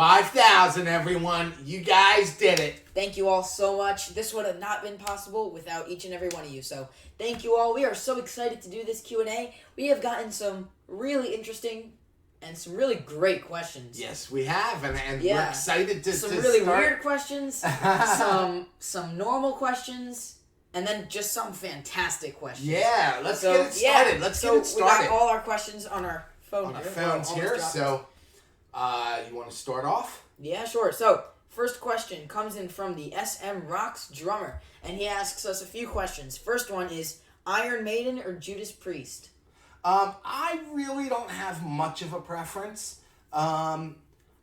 5,000, everyone. You guys did it. Thank you all so much. This would have not been possible without each and every one of you. So thank you all. We are so excited to do this Q&A. We have gotten some really interesting and some really great questions. Yes, we have, and we're excited to really start. Weird questions, some normal questions, and then just some fantastic questions. Yeah, let's get it started. Let's get it started. We got all our questions on our phone. On our phones here. So, you want to start off? Yeah, sure. So, first question comes in from the smrocks drummer, and he asks us a few questions. First one is Iron Maiden or Judas Priest? I really don't have much of a preference. I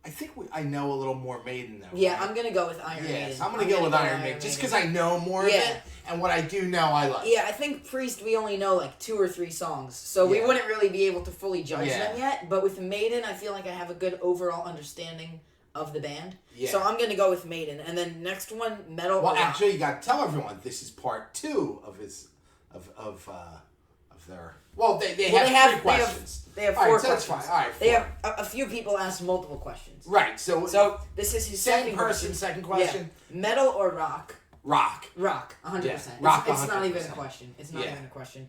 think I know a little more Maiden, though. Yeah, right? I'm going to go with Iron Maiden. Yes, I'm going to go with Iron Maiden, just because I know more of it, and what I do know, I like. Yeah, I think Priest, we only know like 2 or 3 songs, so we wouldn't really be able to fully judge them yet, but with Maiden, I feel like I have a good overall understanding of the band. Yeah. So I'm going to go with Maiden, and then next one, metal or rock. Actually, you got to tell everyone, this is part 2 of his, of their... Well, they have 3 questions. They have 4 questions. That's fine. All right, 4. They have a few people ask multiple questions. Right. So this is his second question. Yeah. Metal or rock? Rock. 100%. Yeah. Rock. It's not even a question. It's not even a question.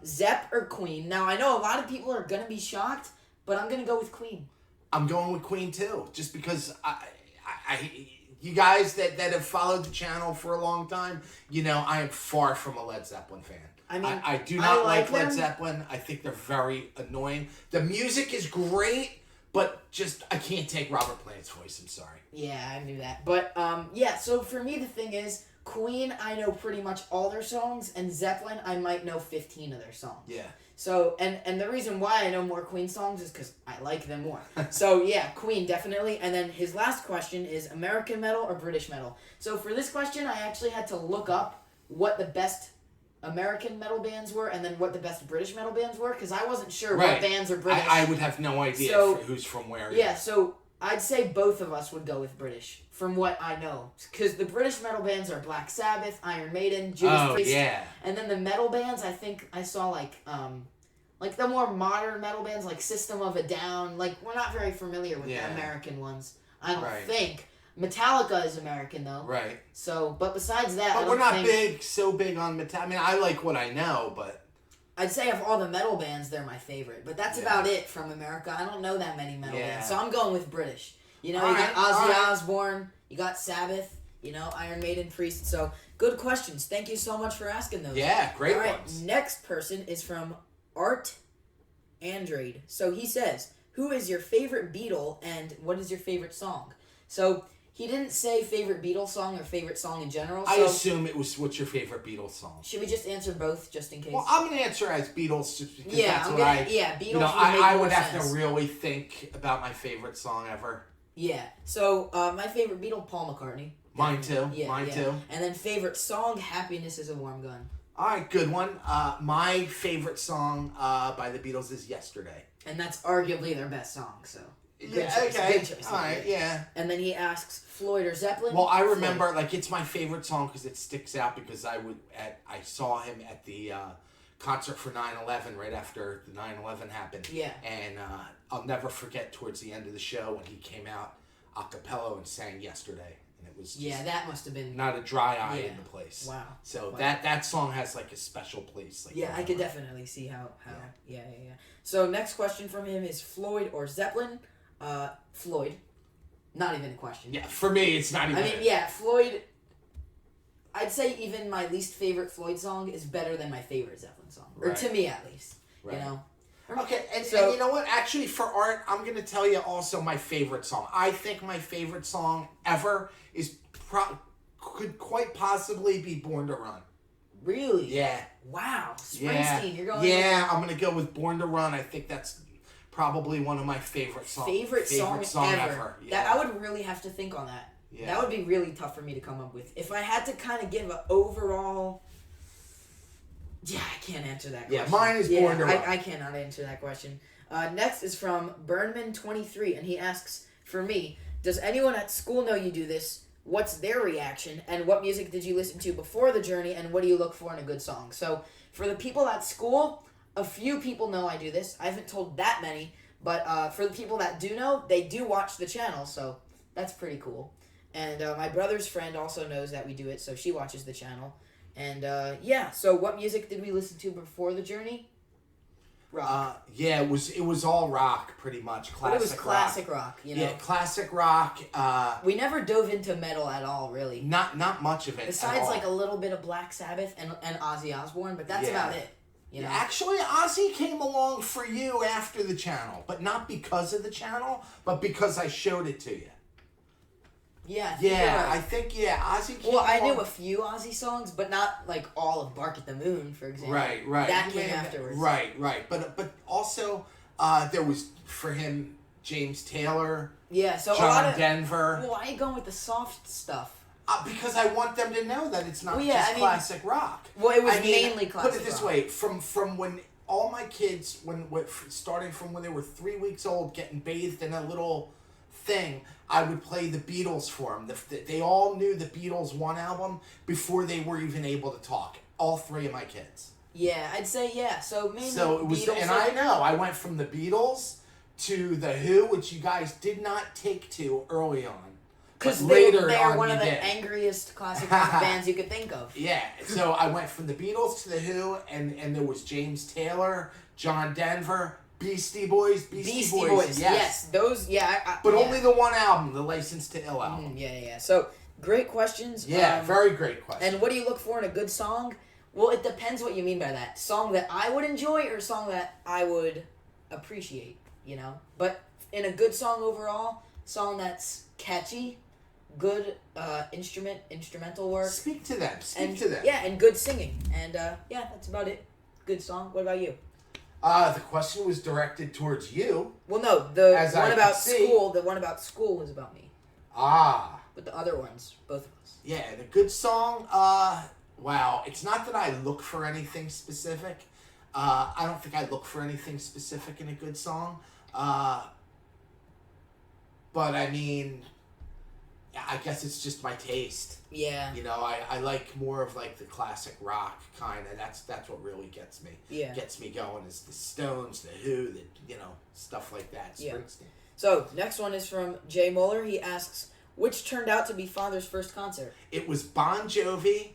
Zepp or Queen? Now I know a lot of people are gonna be shocked, but I'm gonna go with Queen. I'm going with Queen too, just because you guys that have followed the channel for a long time, you know I am far from a Led Zeppelin fan. I mean, I do not like Led Zeppelin. I think they're very annoying. The music is great, but just I can't take Robert Plant's voice. I'm sorry. Yeah, I knew that. But so for me the thing is, Queen, I know pretty much all their songs, and Zeppelin, I might know 15 of their songs. Yeah. So, and the reason why I know more Queen songs is because I like them more. So, yeah, Queen, definitely. And then his last question is American metal or British metal? So, for this question, I actually had to look up what the best American metal bands were and then what the best British metal bands were, because I wasn't sure what bands are British. I would have no idea who's from where. Yeah, so I'd say both of us would go with British, from what I know. Because the British metal bands are Black Sabbath, Iron Maiden, Judas Priest. Yeah. And then the metal bands, I think I saw like the more modern metal bands, like System of a Down. Like, we're not very familiar with the American ones, I don't think. Metallica is American, though. Right. So, but besides that, but we're not so big on Metallica. I mean, I like what I know, but... I'd say of all the metal bands, they're my favorite. But that's about it from America. I don't know that many metal bands. So I'm going with British. You know, you got Ozzy Osbourne, you got Sabbath, you know, Iron Maiden, Priest. So, good questions. Thank you so much for asking those. Yeah, great ones. All right, next person is from artandrade. So he says, who is your favorite Beatle and what is your favorite song? So... he didn't say favorite Beatles song or favorite song in general. So I assume it was what's your favorite Beatles song. Should we just answer both just in case? Well, I'm going to answer as Beatles just because that's what Beatles. You know, I would have to really think about my favorite song ever. Yeah. So, my favorite Beatle, Paul McCartney. Mine too. Yeah, Mine too. And then favorite song, Happiness is a Warm Gun. All right, good one. My favorite song by the Beatles is Yesterday. And that's arguably their best song, so... Good choice. All right, yeah. And then he asks Floyd or Zeppelin. Well, I remember, like, it's my favorite song because it sticks out because I saw him at the concert for 9/11 right after the 9/11 happened. Yeah. And I'll never forget towards the end of the show when he came out a cappella and sang Yesterday. And it was just that must have been... not a dry eye in the place. Wow. So that song has, like, a special place. Like, I could definitely see how. Yeah. So next question from him is Floyd or Zeppelin? Floyd. Not even a question. Yeah, for me, it's not even. I mean, Floyd. I'd say even my least favorite Floyd song is better than my favorite Zeppelin song. Or to me, at least. Right. You know? Okay, and you know what? Actually, for art, I'm going to tell you also my favorite song. I think my favorite song ever is could quite possibly be Born to Run. Really? Yeah. Wow. Springsteen, you're going... Yeah, I'm going to go with Born to Run. I think that's... probably one of my favorite songs. Favorite song ever. Yeah. That I would really have to think on that. Yeah. That would be really tough for me to come up with. If I had to kind of give an overall... Yeah, I can't answer that question. Yeah, mine is Born to Run. I cannot answer that question. Next is from Burnman23, and he asks, for me, does anyone at school know you do this? What's their reaction? And what music did you listen to before the journey? And what do you look for in a good song? So, for the people at school... a few people know I do this. I haven't told that many, But for the people that do know, they do watch the channel, so that's pretty cool. And my brother's friend also knows that we do it, so she watches the channel. And yeah, so what music did we listen to before the journey? Rock. Yeah, it was all rock pretty much. Classic. But it was classic rock, you know. Yeah, classic rock. We never dove into metal at all, really. Not much of it. Besides like a little bit of Black Sabbath and Ozzy Osbourne, but that's about it. You know? Actually, Ozzy came along for you after the channel, but not because of the channel, but because I showed it to you. Yeah. I think Ozzy came along. I knew a few Ozzy songs, but not like all of Bark at the Moon, for example. Right. That came afterwards. Right. But also, there was, for him, James Taylor. Yeah, so John a lot of Denver. Well, why are you going with the soft stuff? Because I want them to know that it's not classic rock. Well, it was mainly classic rock. Put it this way, from when all my kids, starting from when they were 3 weeks old, getting bathed in a little thing, I would play the Beatles for them. They all knew the Beatles one album before they were even able to talk. All three of my kids. Yeah, I'd say So mainly it was, Beatles. And I know I went from the Beatles to the Who, which you guys did not take to early on. Because they're one of the angriest classic rock bands you could think of. Yeah, so I went from the Beatles to the Who, and there was James Taylor, John Denver, Beastie Boys. Yes. Those, but only the one album, the License to Ill album. Yeah. So, great questions. Yeah, very great questions. And what do you look for in a good song? Well, it depends what you mean by that. Song that I would enjoy or song that I would appreciate, you know? But in a good song overall, song that's catchy, good instrumental work. Speak to them. Yeah, and good singing. And that's about it. Good song. What about you? The question was directed towards you. Well, no, the one about school. The one about school was about me. But the other ones, both of us. Yeah, and a good song. Wow, it's not that I look for anything specific. I don't think I look for anything specific in a good song. But I mean, I guess it's just my taste. Yeah. You know, I like more of like the classic rock kind of. That's what really gets me. Yeah. Gets me going is the Stones, the Who, stuff like that. Springsteen. So next one is from Jaymohler. He asks, which turned out to be Father's first concert? It was Bon Jovi,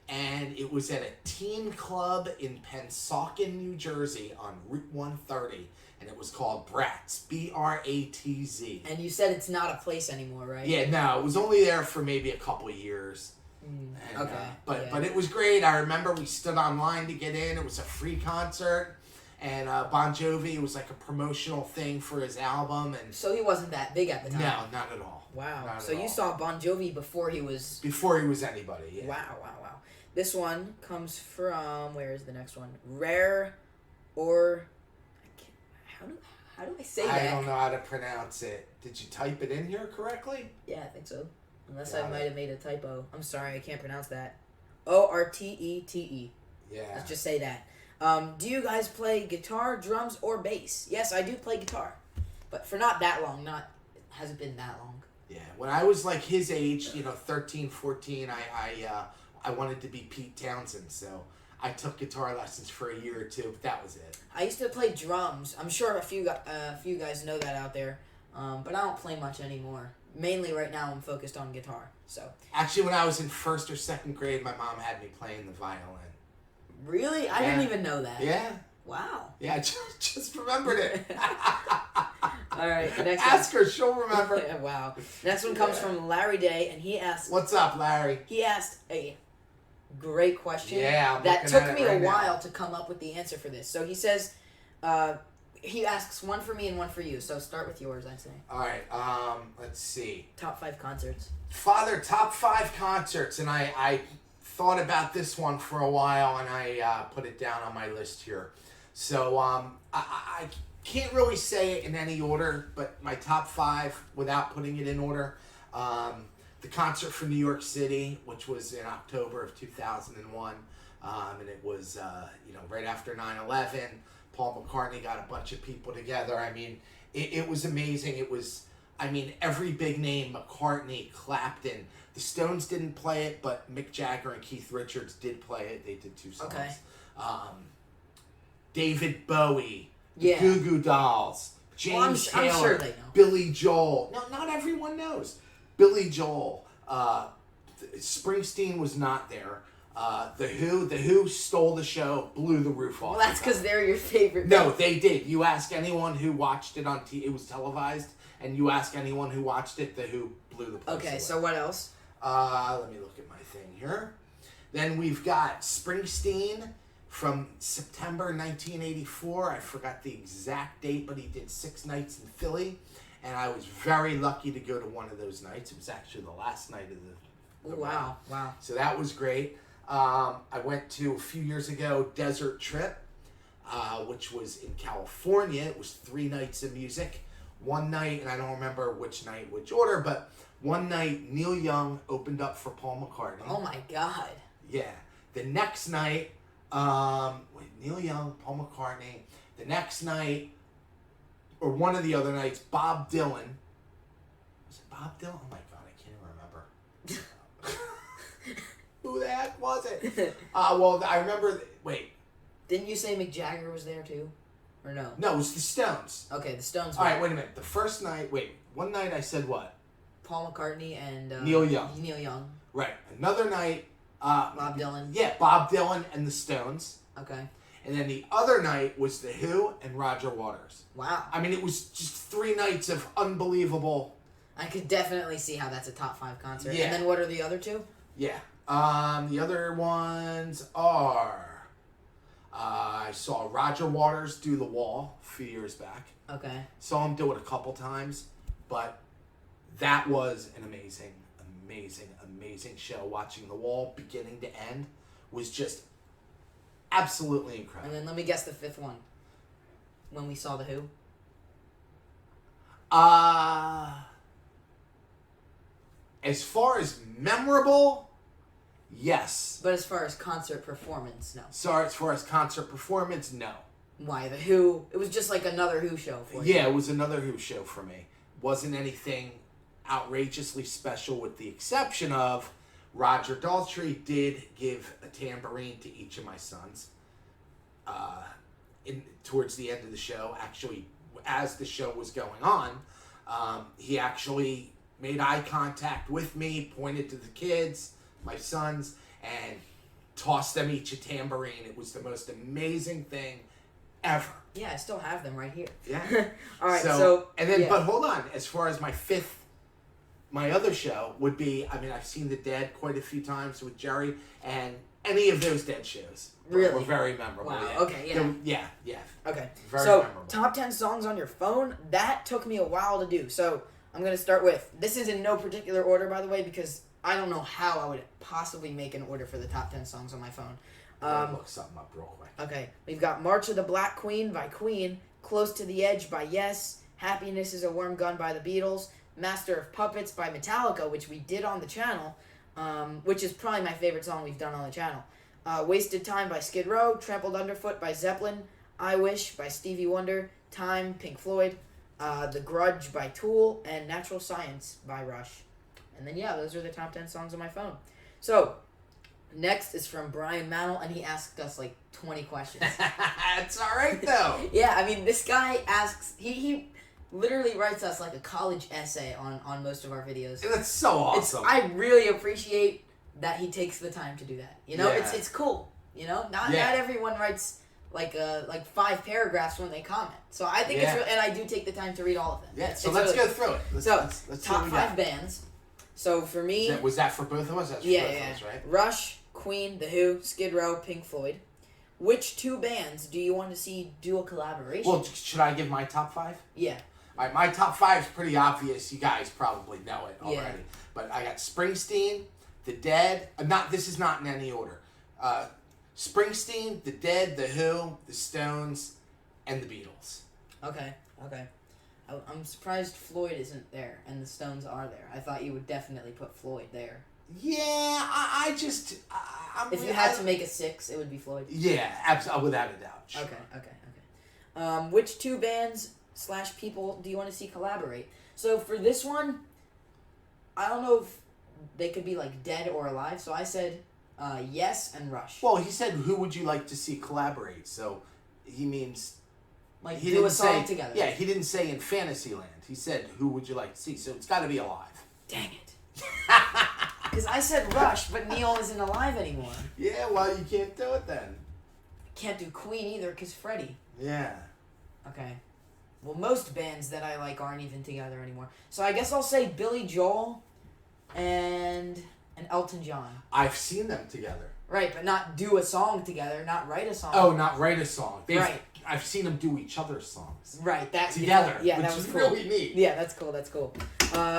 and it was at a teen club in Pennsauken, New Jersey, on Route 130. And it was called Bratz, Bratz. And you said it's not a place anymore, right? Yeah, no, it was only there for maybe a couple of years. And, okay. But it was great. I remember we stood online to get in. It was a free concert. And Bon Jovi, it was like a promotional thing for his album. And so he wasn't that big at the time? No, not at all. Wow. So you saw Bon Jovi before he was... Before he was anybody, yeah. Wow. This one comes from... Where is the next one? Rare or... How do I say that? I don't know how to pronounce it. Did you type it in here correctly? Yeah, I think so. Unless I might have made a typo. I'm sorry, I can't pronounce that. Ortete. Yeah. Let's just say that. Do you guys play guitar, drums, or bass? Yes, I do play guitar. But for not that long. It hasn't been that long. Yeah. When I was like his age, 13, 14, I wanted to be Pete Townsend, so I took guitar lessons for a year or two, but that was it. I used to play drums. I'm sure a few guys know that out there, but I don't play much anymore. Mainly right now I'm focused on guitar. So actually, when I was in 1st or 2nd grade, my mom had me playing the violin. Really? I didn't even know that. Yeah. Wow. Yeah, I just remembered it. All right, the next Ask her, she'll remember. Wow. Next one comes from Larry Day, and he asked... What's up, Larry? He asked a great question. Yeah, that took me a while to come up with the answer for this. So he says, he asks one for me and one for you. So start with yours, I'd say. All right. Let's see. Top 5 concerts. Father, top 5 concerts, and I thought about this one for a while, and I put it down on my list here. So I can't really say it in any order, but my top 5 without putting it in order. The concert for New York City, which was in October of 2001, and it was right after 9/11. Paul McCartney got a bunch of people together. I mean, it was amazing. It was, every big name, McCartney, Clapton. The Stones didn't play it, but Mick Jagger and Keith Richards did play it. They did 2 songs. Okay. David Bowie, yeah. Goo Goo Dolls, James I'm Taylor, sure they know. Billy Joel. No, not everyone knows. Billy Joel. Springsteen was not there. The Who stole the show, blew the roof off. Well, that's because they're your favorite. No, they did. You ask anyone who watched it it was televised, and you ask anyone who watched it, the Who blew the place away. Okay, so what else? Let me look at my thing here. Then we've got Springsteen from September 1984. I forgot the exact date, but he did 6 nights in Philly, and I was very lucky to go to one of those nights. It was actually the last night of the Wow. So that was great. I went to a few years ago Desert Trip, which was in California. It was 3 nights of music. One night, and I don't remember which order, but one night Neil Young opened up for Paul McCartney. Oh my God. Yeah. The next night, Neil Young, Paul McCartney. The next night, or one of the other nights, Bob Dylan. Was it Bob Dylan? Oh my God, I can't even remember. Who the heck was it? Well, I remember. Wait. Didn't you say Mick Jagger was there too? Or no? No, it was the Stones. Okay, the Stones. All right, wait a minute. The first night, one night I said what? Paul McCartney and Neil Young. Neil Young. Right. Another night. Bob Dylan. Yeah, Bob Dylan and the Stones. Okay. And then the other night was the Who and Roger Waters. Wow. I mean, it was just 3 nights of unbelievable. I could definitely see how that's a top 5 concert. Yeah. And then what are the other 2? Yeah. The other ones are. I saw Roger Waters do The Wall a few years back. Okay. Saw him do it a couple times, but that was an amazing show. Watching The Wall beginning to end was just absolutely incredible. And then let me guess the 5th one. When we saw the Who. As far as memorable, yes. But as far as concert performance, no. Sorry, as far as concert performance, no. Why the Who? It was just like another Who show for you. Yeah, it was another Who show for me. Wasn't anything outrageously special, with the exception of Roger Daltrey did give a tambourine to each of my sons. Towards the end of the show, actually, as the show was going on, he actually made eye contact with me, pointed to the kids, my sons, and tossed them each a tambourine. It was the most amazing thing ever. Yeah, I still have them right here. Yeah. All right, so and then, yeah. But hold on. As far as my other show would be, I mean, I've seen The Dead quite a few times with Jerry, and any of those Dead shows were very memorable. Wow. Yeah. Okay. Yeah. Yeah. Okay. Very so memorable. top 10 songs on your phone. That took me a while to do. So I'm gonna start with. This is in no particular order, by the way, because I don't know how I would possibly make an order for the top 10 songs on my phone. Look something up real quick. Okay, we've got March of the Black Queen by Queen, Close to the Edge by Yes, Happiness is a Worm Gun by the Beatles, Master of Puppets by Metallica, which we did on the channel, which is probably my favorite song we've done on the channel, Wasted Time by Skid Row, Trampled Underfoot by Zeppelin, I Wish by Stevie Wonder, Time, Pink Floyd, The Grudge by Tool, and Natural Science by Rush. And then, yeah, those are the top 10 songs on my phone. So, next is from Brian Mantle, and he asked us like 20 questions. It's all right, though. Yeah, I mean, this guy asks, he literally writes us like a college essay on most of our videos. That's so awesome. I really appreciate that he takes the time to do that. You know, Yeah. it's cool. You know, not everyone writes like 5 paragraphs when they comment. So I think it's and I do take the time to read all of them. Yeah, so let's go through it. Let's top 5 bands. So for me... Was that for both of us? That's for both of us, right? Rush, Queen, The Who, Skid Row, Pink Floyd. Which 2 bands do you want to see do a collaboration? Well, should I give my top 5? Yeah. All right, my top 5 is pretty obvious. You guys probably know it already. Yeah. But I got Springsteen, The Dead. This is not in any order. Springsteen, The Dead, The Who, The Stones, and The Beatles. Okay. I'm surprised Floyd isn't there and the Stones are there. I thought you would definitely put Floyd there. Yeah, I just... If you had to make a 6, it would be Floyd. Yeah, absolutely, without a doubt. Sure. Okay. Which 2 bands / people do you want to see collaborate? So for this one, I don't know if they could be like dead or alive. So I said Yes and Rush. Well, he said, who would you like to see collaborate? So he means Like, do a song together. Yeah, he didn't say in Fantasyland. He said, who would you like to see? So it's got to be alive. Dang it. Because I said Rush, but Neil isn't alive anymore. Yeah, well, you can't do it then. Can't do Queen either, because Freddie. Yeah. Okay. Well, most bands that I like aren't even together anymore. So I guess I'll say Billy Joel and Elton John. I've seen them together. Right, but not do a song together, not write a song. Oh, not write a song. Right. I've seen them do each other's songs. Right, that together. Yeah, which that was is cool. really neat. Yeah, that's cool. That's cool.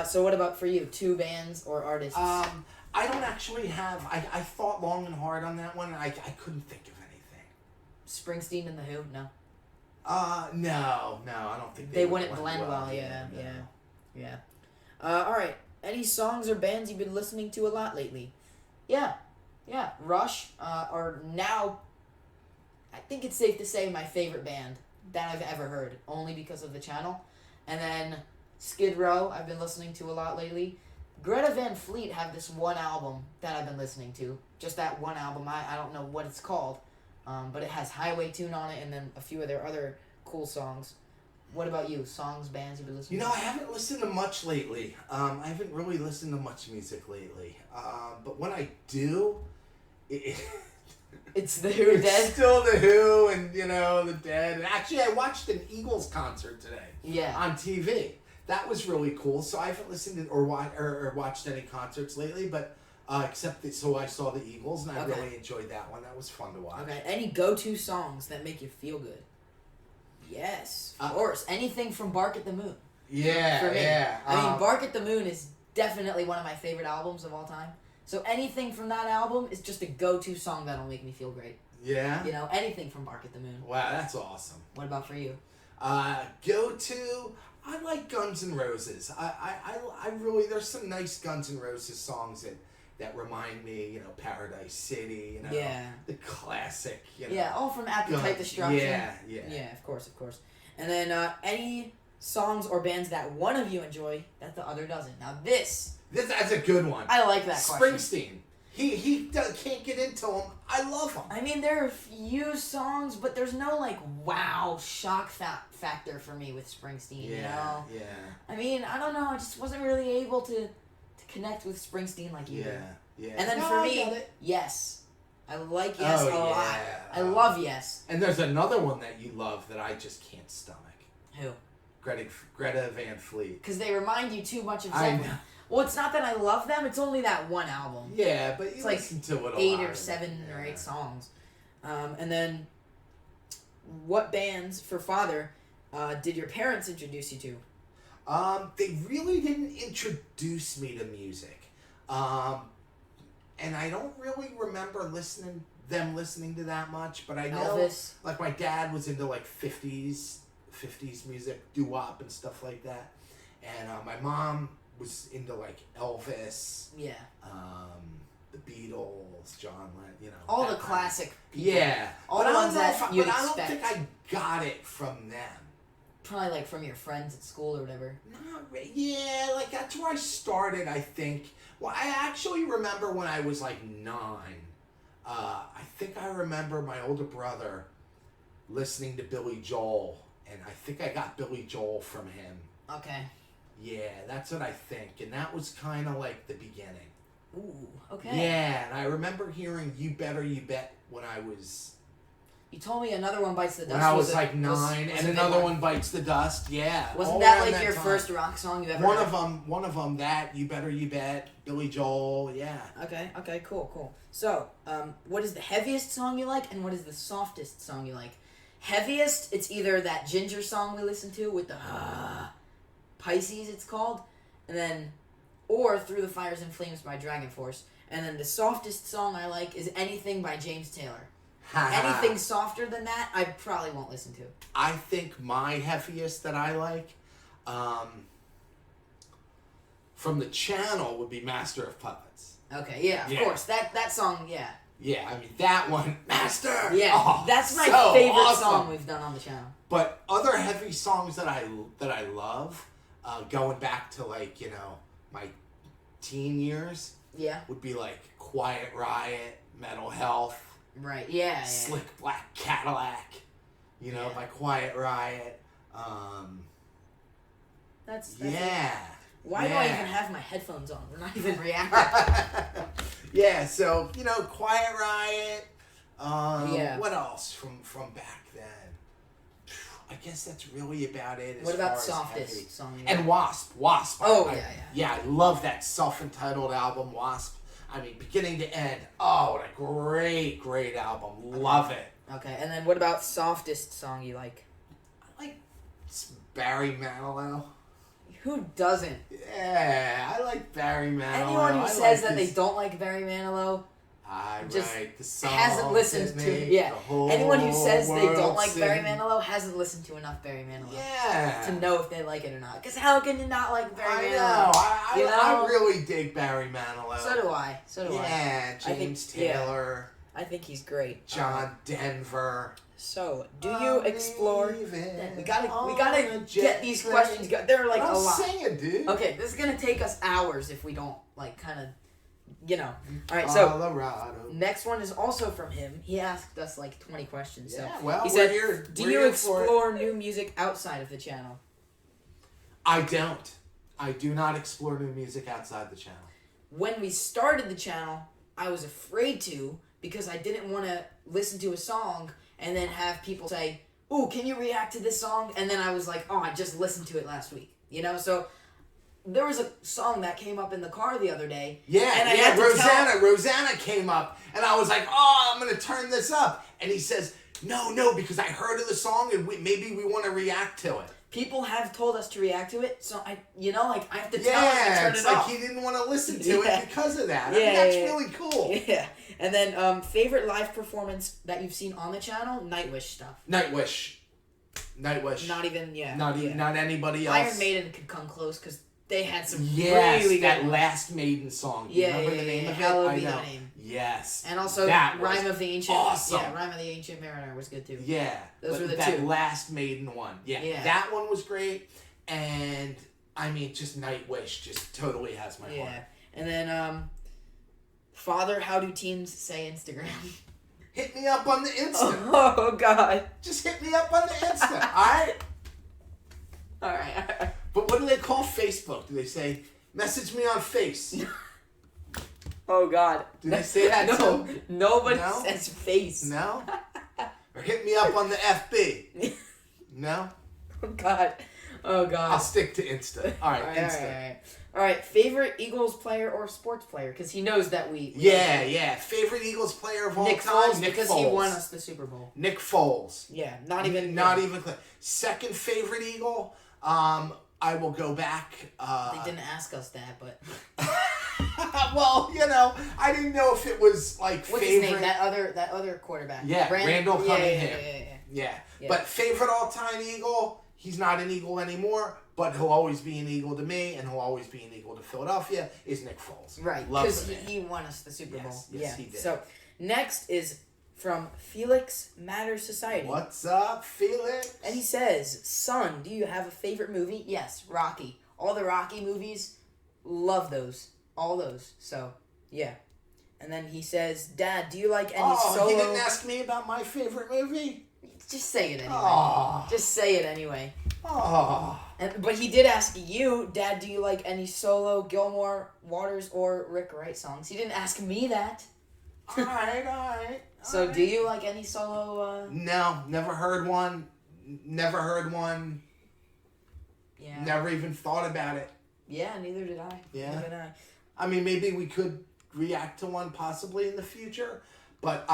So what about for you? 2 bands or artists? I don't actually have. I thought long and hard on that one. I couldn't think of anything. Springsteen and the Who? No. No, I don't think they wouldn't blend well. Yeah. All right. Any songs or bands you've been listening to a lot lately? Yeah. Rush are now, I think it's safe to say, my favorite band that I've ever heard, only because of the channel. And then Skid Row, I've been listening to a lot lately. Greta Van Fleet have this one album that I've been listening to. Just that one album. I don't know what it's called, but it has Highway Tune on it and then a few of their other cool songs. What about you? Songs, bands you've been listening to? I haven't listened to much lately. I haven't really listened to much music lately. But when I do, it's the Who. It's still the Who and, the Dead. And actually, I watched an Eagles concert today. Yeah. On TV. That was really cool. So I haven't listened to or watched any concerts lately, but except that, so I saw the Eagles and I really enjoyed that one. That was fun to watch. Okay. Any go-to songs that make you feel good? Yes, of course. Anything from Bark at the Moon. Yeah, for me. yeah. I mean, Bark at the Moon is definitely one of my favorite albums of all time. So anything from that album is just a go-to song that'll make me feel great. Yeah? Anything from Bark at the Moon. Wow, that's awesome. What about for you? Go-to, I like Guns N' Roses. I really, there's some nice Guns N' Roses songs that remind me, Paradise City, the classic, Yeah, all from Appetite Destruction. Yeah. Yeah, of course. And then any songs or bands that one of you enjoy that the other doesn't. Now that's a good one. I like that question. Springsteen. He can't get into them. I love him. I mean, there are a few songs, but there's no, wow, shock factor for me with Springsteen, Yeah. I mean, I don't know. I just wasn't really able to connect with Springsteen like you did. Yeah. And then for me, Yes. I like Yes a lot. I love Yes. And there's another one that you love that I just can't stomach. Who? Greta Van Fleet. Because they remind you too much of I Zeppelin. Well, it's not that I love them. It's only that one album. Yeah, but it's listen to it a 8 lot or 7 or 8 songs. And then, what bands for Father did your parents introduce you to? They really didn't introduce me to music. And I don't really remember listening to that much, but I know Elvis. My dad was into 50s music, doo-wop and stuff like that. And my mom was into Elvis. Yeah. The Beatles, John Lennon, all the classic people. Yeah. All the ones that you'd expect. I don't think I got it from them. Probably from your friends at school or whatever. Not really. Yeah, that's where I started, I think. Well, I actually remember when I was 9. I think I remember my older brother listening to Billy Joel, and I think I got Billy Joel from him. Okay. Yeah, that's what I think, and that was kind of the beginning. Ooh, okay. Yeah, and I remember hearing You Better You Bet when I was... You told me Another One Bites the Dust. When I was 9, and Another One Bites the Dust, yeah. Wasn't that your first rock song you ever heard? One of them, that, You Better You Bet, Billy Joel, yeah. Okay, cool. So, what is the heaviest song you like, and what is the softest song you like? Heaviest, it's either that Ginger song we listened to with the Pisces, it's called, and then, or Through the Fires and Flames by Dragon Force. And then the softest song I like is Anything by James Taylor. Anything softer than that, I probably won't listen to. I think my heaviest that I like, from the channel, would be Master of Puppets. Okay, yeah, of course. That song, yeah. Yeah, I mean, that one, Master! Yeah, that's my favorite song we've done on the channel. But other heavy songs that I love, going back to, my teen years, would be, Quiet Riot, Mental Health, Right, yeah. Slick Black Cadillac, by Quiet Riot. That's yeah. Why do I even have my headphones on? We're not even reacting. Yeah, so, Quiet Riot. What else from back then? I guess that's really about it. What about Softest song? And Wasp. Oh, Yeah, I love that self-entitled album, Wasp. I mean, beginning to end. Oh, what a great album. Love it. Okay, and then what about Softest song you like? I like Barry Manilow. Who doesn't? Yeah, I like Barry Manilow. Anyone who says that they don't like Barry Manilow the song hasn't listened to anyone who says they don't like Barry Manilow hasn't listened to enough Barry Manilow. Yeah. To know if they like it or not. Because how can you not like Barry Manilow? I really dig Barry Manilow. So do I. Yeah, James Taylor. I think he's great. John Denver. So, do you explore? We gotta get these questions. They're like a lot. Sing it, dude. Okay, this is gonna take us hours if we don't kind of. All right, so Colorado. Next one is also from him. He asked us 20 questions. So he said, "Do you explore new music outside of the channel?" I don't. I do not explore new music outside the channel. When we started the channel, I was afraid to because I didn't want to listen to a song and then have people say, "Ooh, can you react to this song?" And then I was like, "Oh, I just listened to it last week." So. There was a song that came up in the car the other day. Yeah, Rosanna came up, and I was like, "Oh, I'm gonna turn this up." And he says, "No, because I heard of the song, and maybe we want to react to it." People have told us to react to it, so I have to tell him to turn it off. He didn't want to listen to it because of that. That's really cool. Yeah, and then favorite live performance that you've seen on the channel? Nightwish stuff. Nightwish. Not anybody else. Iron Maiden could come close because. They had some really good that ones. Last Maiden song. Remember the name of it? Hell be the name. Yes. And also Rime of the Ancient. Awesome. Yeah, Rime of the Ancient Mariner was good too. Yeah. Those were the that two. Last Maiden one. Yeah. That one was great. And I mean, just Nightwish just totally has my heart. Yeah. And then Father, how do teens say Instagram? Hit me up on the Insta. Oh God. Just hit me up on the Insta. Alright? Alright. But what do they call Facebook? Do they say, message me on Face? Oh, God. Do they say that too? Nobody says Face. No? Or hit me up on the FB? No? Oh, God. I'll stick to Insta. All right, Insta. All right, favorite Eagles player or sports player? Because he knows that we... Yeah. Favorite Eagles player of all time? Nick Foles, because he won us the Super Bowl. Nick Foles. Yeah, not even... Second favorite Eagle... I will go back. They didn't ask us that, but. Well, I didn't know if it was What's favorite. His name? That other quarterback. Yeah, Randall Cunningham. Yeah. But favorite all-time Eagle. He's not an Eagle anymore, but he'll always be an Eagle to me, and he'll always be an Eagle to Philadelphia. Is Nick Foles? Right, because he won us the Super Bowl. Yes, he did. So next is. From Felix Matter Society. What's up, Felix? And he says, "Son, do you have a favorite movie?" Yes, Rocky. All the Rocky movies, love those. All those. So, yeah. And then he says, "Dad, do you like any solo..." He didn't ask me about my favorite movie? Just say it anyway. Oh. Just say it anyway. Oh. But he did ask you, "Dad, do you like any solo Gilmore, Waters, or Rick Wright songs?" He didn't ask me that. All right. So, do you like any solo? No, never heard one. Yeah. Never even thought about it. Yeah, neither did I. Yeah. Neither did I. I mean, maybe we could react to one possibly in the future, but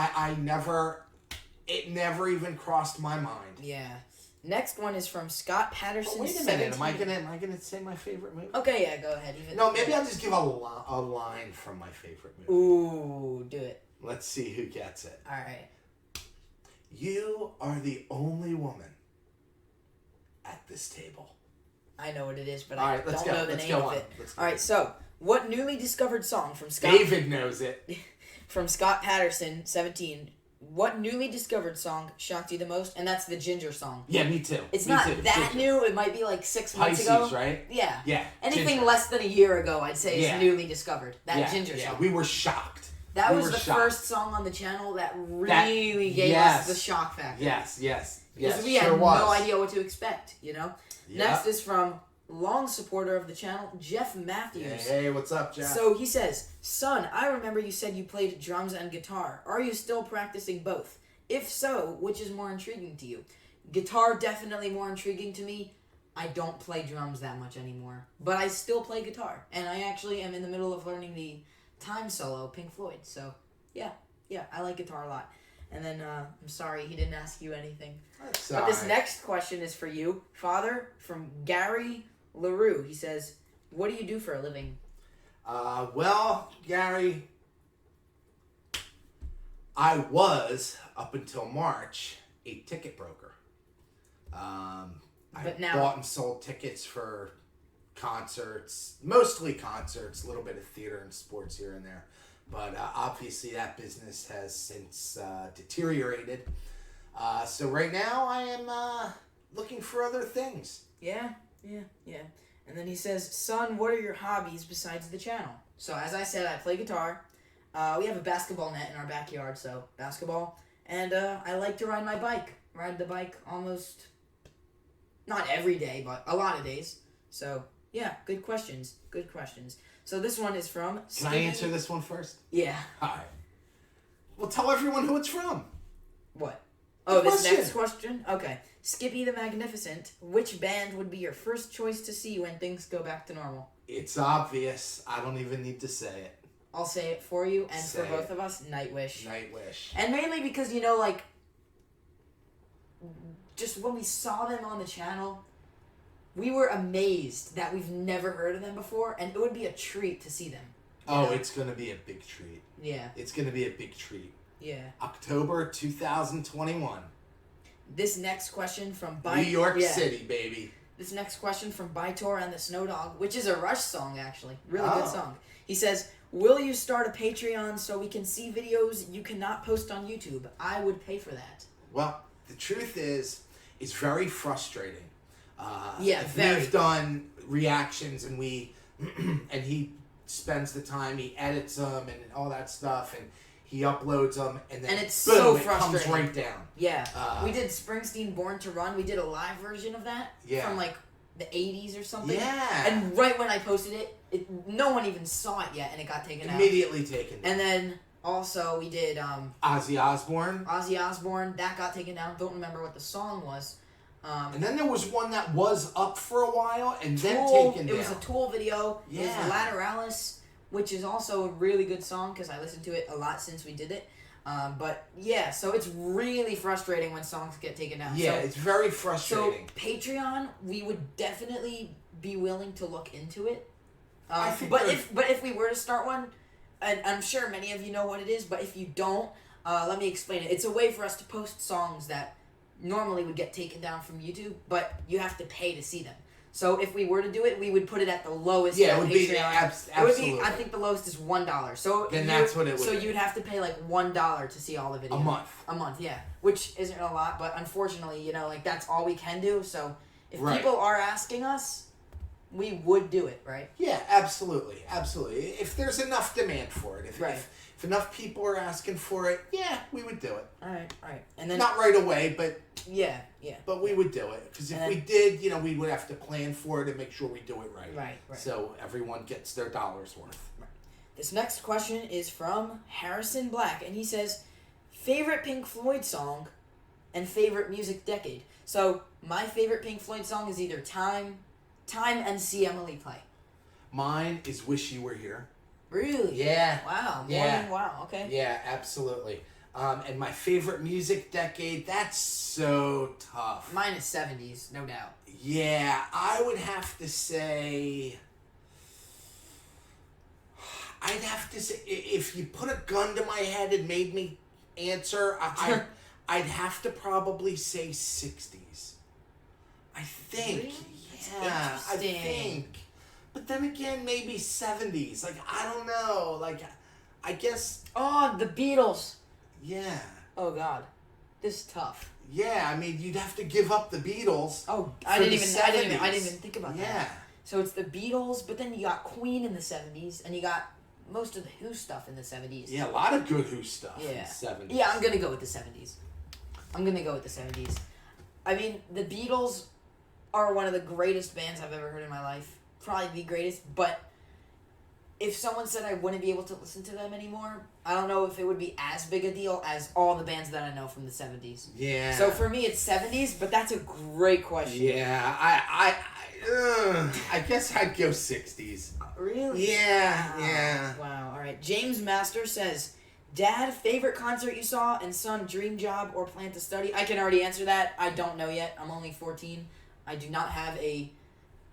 it never even crossed my mind. Yeah. Next one is from Scott Patterson. Wait a minute. Am I gonna say my favorite movie? Okay, yeah, go ahead. Maybe I'll just give a line from my favorite movie. Ooh, do it. Let's see who gets it. All right. You are the only woman at this table. I know what it is, but I don't know the name of it. All right, so what newly discovered song from Scott? David knows it. From Scott Patterson, 17. What newly discovered song shocked you the most? And that's the Ginger song. Yeah, me too. It's not that new. It might be 6 months ago. Pisces, right? Yeah. Yeah. Anything Ginger. less than a year ago, I'd say, is newly discovered. That Ginger song. We were shocked. That was the first song on the channel that really gave us the shock factor. Yes. Yes, because we had no idea what to expect, you know? Yep. Next is from long supporter of the channel, Jeff Matthews. Hey, what's up, Jeff? So he says, son, I remember you said you played drums and guitar. Are you still practicing both? If so, which is more intriguing to you? Guitar, definitely more intriguing to me. I don't play drums that much anymore, but I still play guitar, and I actually am in the middle of learning the Time solo, Pink Floyd. So, yeah, I like guitar a lot. And then, I'm sorry he didn't ask you anything. That's but this next question is for you, Father, from Gary LaRue. He says, what do you do for a living? Well, Gary, I was, up until March, a ticket broker. I bought and sold tickets for concerts, mostly concerts, a little bit of theater and sports here and there. But obviously that business has since deteriorated. So right now I am looking for other things. Yeah. And then he says, son, what are your hobbies besides the channel? So as I said, I play guitar. We have a basketball net in our backyard, so basketball. And I like to ride my bike. Ride the bike almost, not every day, but a lot of days. So, yeah, good questions. So this one is from... Can I answer this one first? Yeah. Hi. Well, tell everyone who it's from. What? Oh, this next question? Okay. Skippy the Magnificent, which band would be your first choice to see when things go back to normal? It's obvious. I don't even need to say it. I'll say it for you, and for both of us, Nightwish. Nightwish. And mainly because, you know, like, just when we saw them on the channel, we were amazed that we've never heard of them before, and it would be a treat to see them. Oh, it's going to be a big treat. Yeah. It's going to be a big treat. Yeah. October 2021. This next question from New York City, baby. This next question from Bytor and the Snowdog, which is a Rush song, actually. Really good song. He says, will you start a Patreon so we can see videos you cannot post on YouTube? I would pay for that. Well, the truth is, it's very frustrating. Very. We've done reactions, and and he spends the time, he edits them and all that stuff, and he uploads them, and then it's boom, so it frustrating. comes right down. Yeah. We did Springsteen Born to Run. We did a live version of that from like the 80s or something. Yeah. And right when I posted it, no one even saw it yet, and it got taken out. Immediately taken down. And then also we did Ozzy Osbourne. That got taken down. Don't remember what the song was. And then there was one that was up for a while and then Tool, taken down. It was a Tool video. Yeah. It was Lateralis, which is also a really good song because I listened to it a lot since we did it. But yeah, so it's really frustrating when songs get taken down. Yeah, it's very frustrating. So Patreon, we would definitely be willing to look into it. I think but if we were to start one, and I'm sure many of you know what it is, but if you don't, let me explain it. It's a way for us to post songs that normally would get taken down from YouTube, but you have to pay to see them. So if we were to do it, we would put it at the lowest. Yeah, it would be absolutely. It would be. I think the lowest is $1. So then that's what it would. So be. You'd have to pay like $1 to see all the videos. A month, yeah, which isn't a lot, but unfortunately, you know, like that's all we can do. So if people are asking us, we would do it, right? Yeah, absolutely. If there's enough demand for it, if enough people are asking for it, yeah, we would do it. All right. And then not right away, but yeah. But we would do it because if we did, you know, we would have to plan for it and make sure we do it right. Right. So everyone gets their dollar's worth. Right. This next question is from Harrison Black, and he says, favorite Pink Floyd song and favorite music decade. So my favorite Pink Floyd song is either Time and See Emily Play. Mine is Wish You Were Here. Really? Yeah. Wow. Yeah. Wow. Okay. Yeah, absolutely. And my favorite music decade, that's so tough. Mine is 70s, no doubt. Yeah, I would have to say... if you put a gun to my head and made me answer, I'd have to probably say 60s. I think. Really? Yeah, I think. But then again, maybe 70s. Like, I don't know. Like, I guess... Oh, the Beatles. Yeah. Oh, God. This is tough. Yeah, I mean, you'd have to give up the Beatles. Oh, I didn't even think about that. Yeah. So it's the Beatles, but then you got Queen in the 70s, and you got most of the Who stuff in the 70s. Yeah, a lot of good Who stuff in the 70s. Yeah, I'm going to go with the 70s. I mean, the Beatles are one of the greatest bands I've ever heard in my life. Probably the greatest, but if someone said I wouldn't be able to listen to them anymore, I don't know if it would be as big a deal as all the bands that I know from the 70s. Yeah. So for me, it's 70s, but that's a great question. Yeah, I guess I'd go 60s. Really? Yeah, wow. yeah. Wow, all right. James Master says, Dad, favorite concert you saw, and son, dream job or plan to study? I can already answer that. I don't know yet. I'm only 14. I do not have I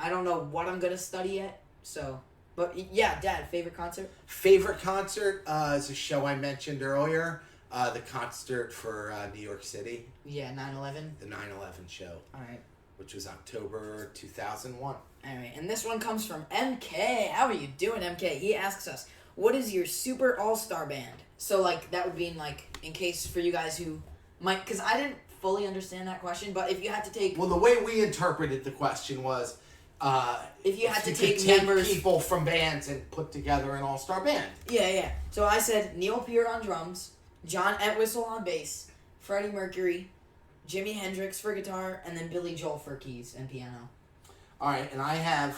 don't know what I'm going to study yet, so... But yeah, Dad, favorite concert? Favorite concert is a show I mentioned earlier, the concert for New York City. Yeah, 9/11. The 9/11 show. All right. Which was October 2001. All right, and this one comes from MK. How are you doing, MK? He asks us, what is your super all-star band? So, like, that would be in case for you guys who might... Because I didn't fully understand that question, but if you had to take... Well, the way we interpreted the question was... if you had to take people from bands and put together an all-star band. Yeah. So I said Neil Peart on drums, John Entwistle on bass, Freddie Mercury, Jimi Hendrix for guitar, and then Billy Joel for keys and piano. All right, and I have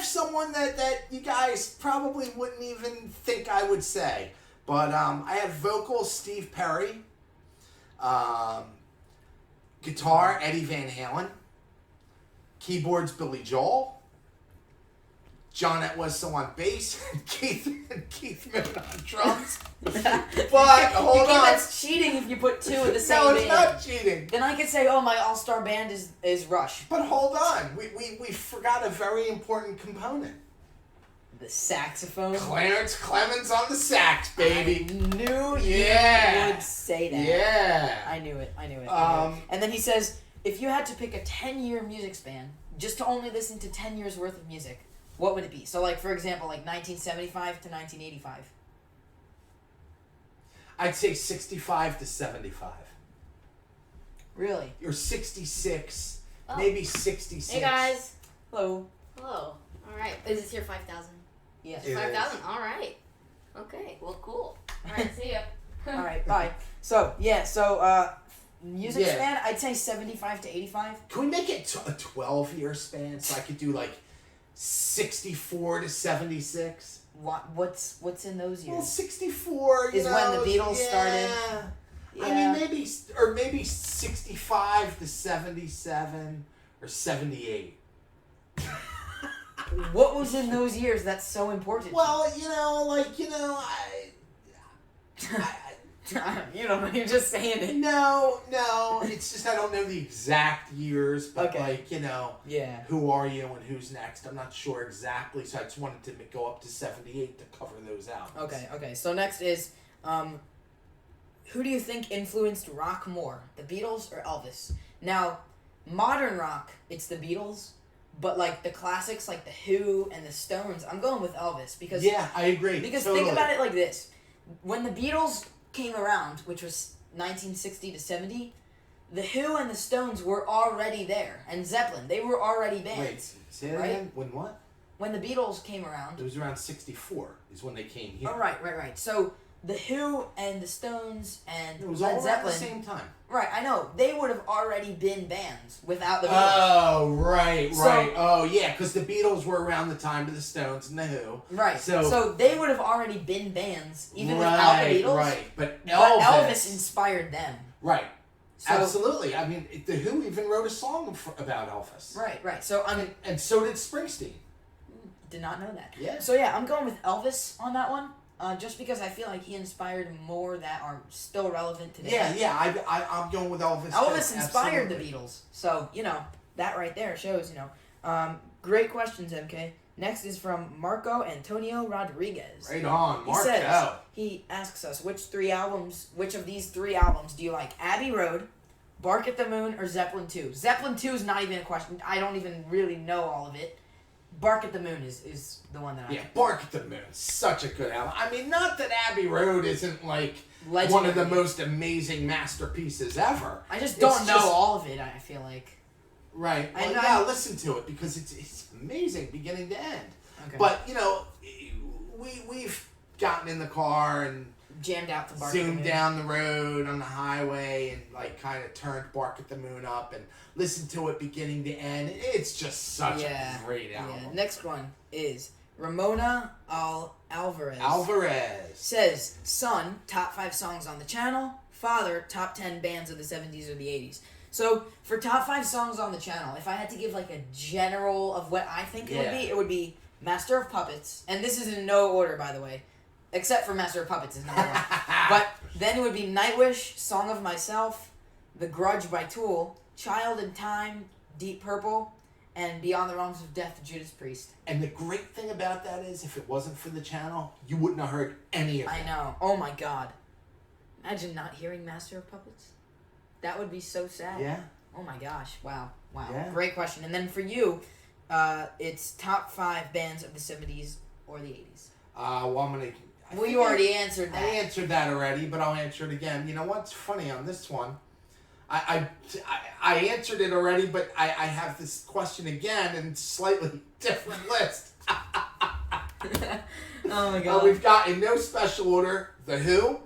someone that you guys probably wouldn't even think I would say, but I have vocals Steve Perry, guitar Eddie Van Halen. Keyboards Billy Joel, John Entwistle on bass, and Keith Moon on drums. But hold on, that's cheating if you put two of the same band. No, it's not cheating. Then I could say, oh, my all-star band is Rush. But hold on, we forgot a very important component. The saxophone. Clarence Clemens on the sax, baby. I knew you would say that. Yeah. I knew it. And then he says, if you had to pick a 10-year music span, just to only listen to 10 years worth of music, what would it be? So, like, for example, like 1975 to 1985. I'd say 65 to 75. Really? Or 66, maybe 66. Hey, guys. Hello. Hello. All right. Is this your 5,000? Yes. 5,000? All right. Okay. Well, cool. All right. See ya. All right. Bye. So, music span, I'd say 75 to 85. Can we make it a 12-year span so I could do like 64 to 76? What's in those years? Well, 64 is when the Beatles started. Yeah. I mean, maybe 65 to 77 or 78. What was in those years that's so important? Well, I you don't know, you're just saying it. No, it's just I don't know the exact years, but who are you and who's next? I'm not sure exactly, so I just wanted to go up to 78 to cover those out. Okay. So next is, who do you think influenced rock more, the Beatles or Elvis? Now, modern rock, it's the Beatles, but like the classics like the Who and the Stones, I'm going with Elvis because I agree. Because totally. Think about it like this: when the Beatles came around, which was 1960 to 70, the Who and the Stones were already there, and Zeppelin, they were already bands. Wait, say that again? When what? When the Beatles came around. It was around 64 is when they came here. Oh, right. So the Who and the Stones and it was Led all Zeppelin. around the same time. Right, I know. They would have already been bands without the Beatles. Oh, right. Oh, yeah, because the Beatles were around the time of the Stones and the Who. Right. So they would have already been bands even without the Beatles. Right, but Elvis inspired them. Right. So, absolutely. I mean, the Who even wrote a song about Elvis. Right. So and so did Springsteen. Did not know that. Yeah. So I'm going with Elvis on that one. Just because I feel like he inspired more that are still relevant today. Yeah. I'm going with Elvis. Elvis inspired the Beatles. So, that right there shows, great questions, MK. Next is from Marco Antonio Rodriguez. Right on, Marco. He asks us, which of these three albums do you like? Abbey Road, Bark at the Moon, or Zeppelin 2? Zeppelin 2 is not even a question. I don't even really know all of it. Bark at the Moon is the one that I like. Bark at the Moon. Such a good album. I mean, not that Abbey Road isn't like legendary. One of the most amazing masterpieces ever. I just don't know all of it, I feel like. Right. Well, listen to it because it's amazing beginning to end. Okay. But, we've gotten in the car and jammed out to Bark zoomed at the Moon. down the road on the highway and like kind of turned Bark at the Moon up and listened to it beginning to end. It's just such a great album. Yeah. Next one is Ramona Alvarez. Alvarez Says, son, top 5 songs on the channel. Father, top 10 bands of the 70s or the 80s. So, for top 5 songs on the channel, if I had to give like a general of what I think it would be Master of Puppets. And this is in no order, by the way. Except for Master of Puppets is number 1. But then it would be Nightwish, Song of Myself, The Grudge by Tool, Child in Time, Deep Purple, and Beyond the Wrongs of Death, Judas Priest. And the great thing about that is, if it wasn't for the channel, you wouldn't have heard any of it. I know. Oh my god. Imagine not hearing Master of Puppets. That would be so sad. Yeah. Oh my gosh. Wow. Yeah. Great question. And then for you, it's top 5 bands of the 70s or the 80s. Well, I'm going to... Well, you already answered that. I answered that already, but I'll answer it again. You know what's funny on this one? I answered it already, but I have this question again in slightly different list. Oh my god. We've got, in no special order, The Who,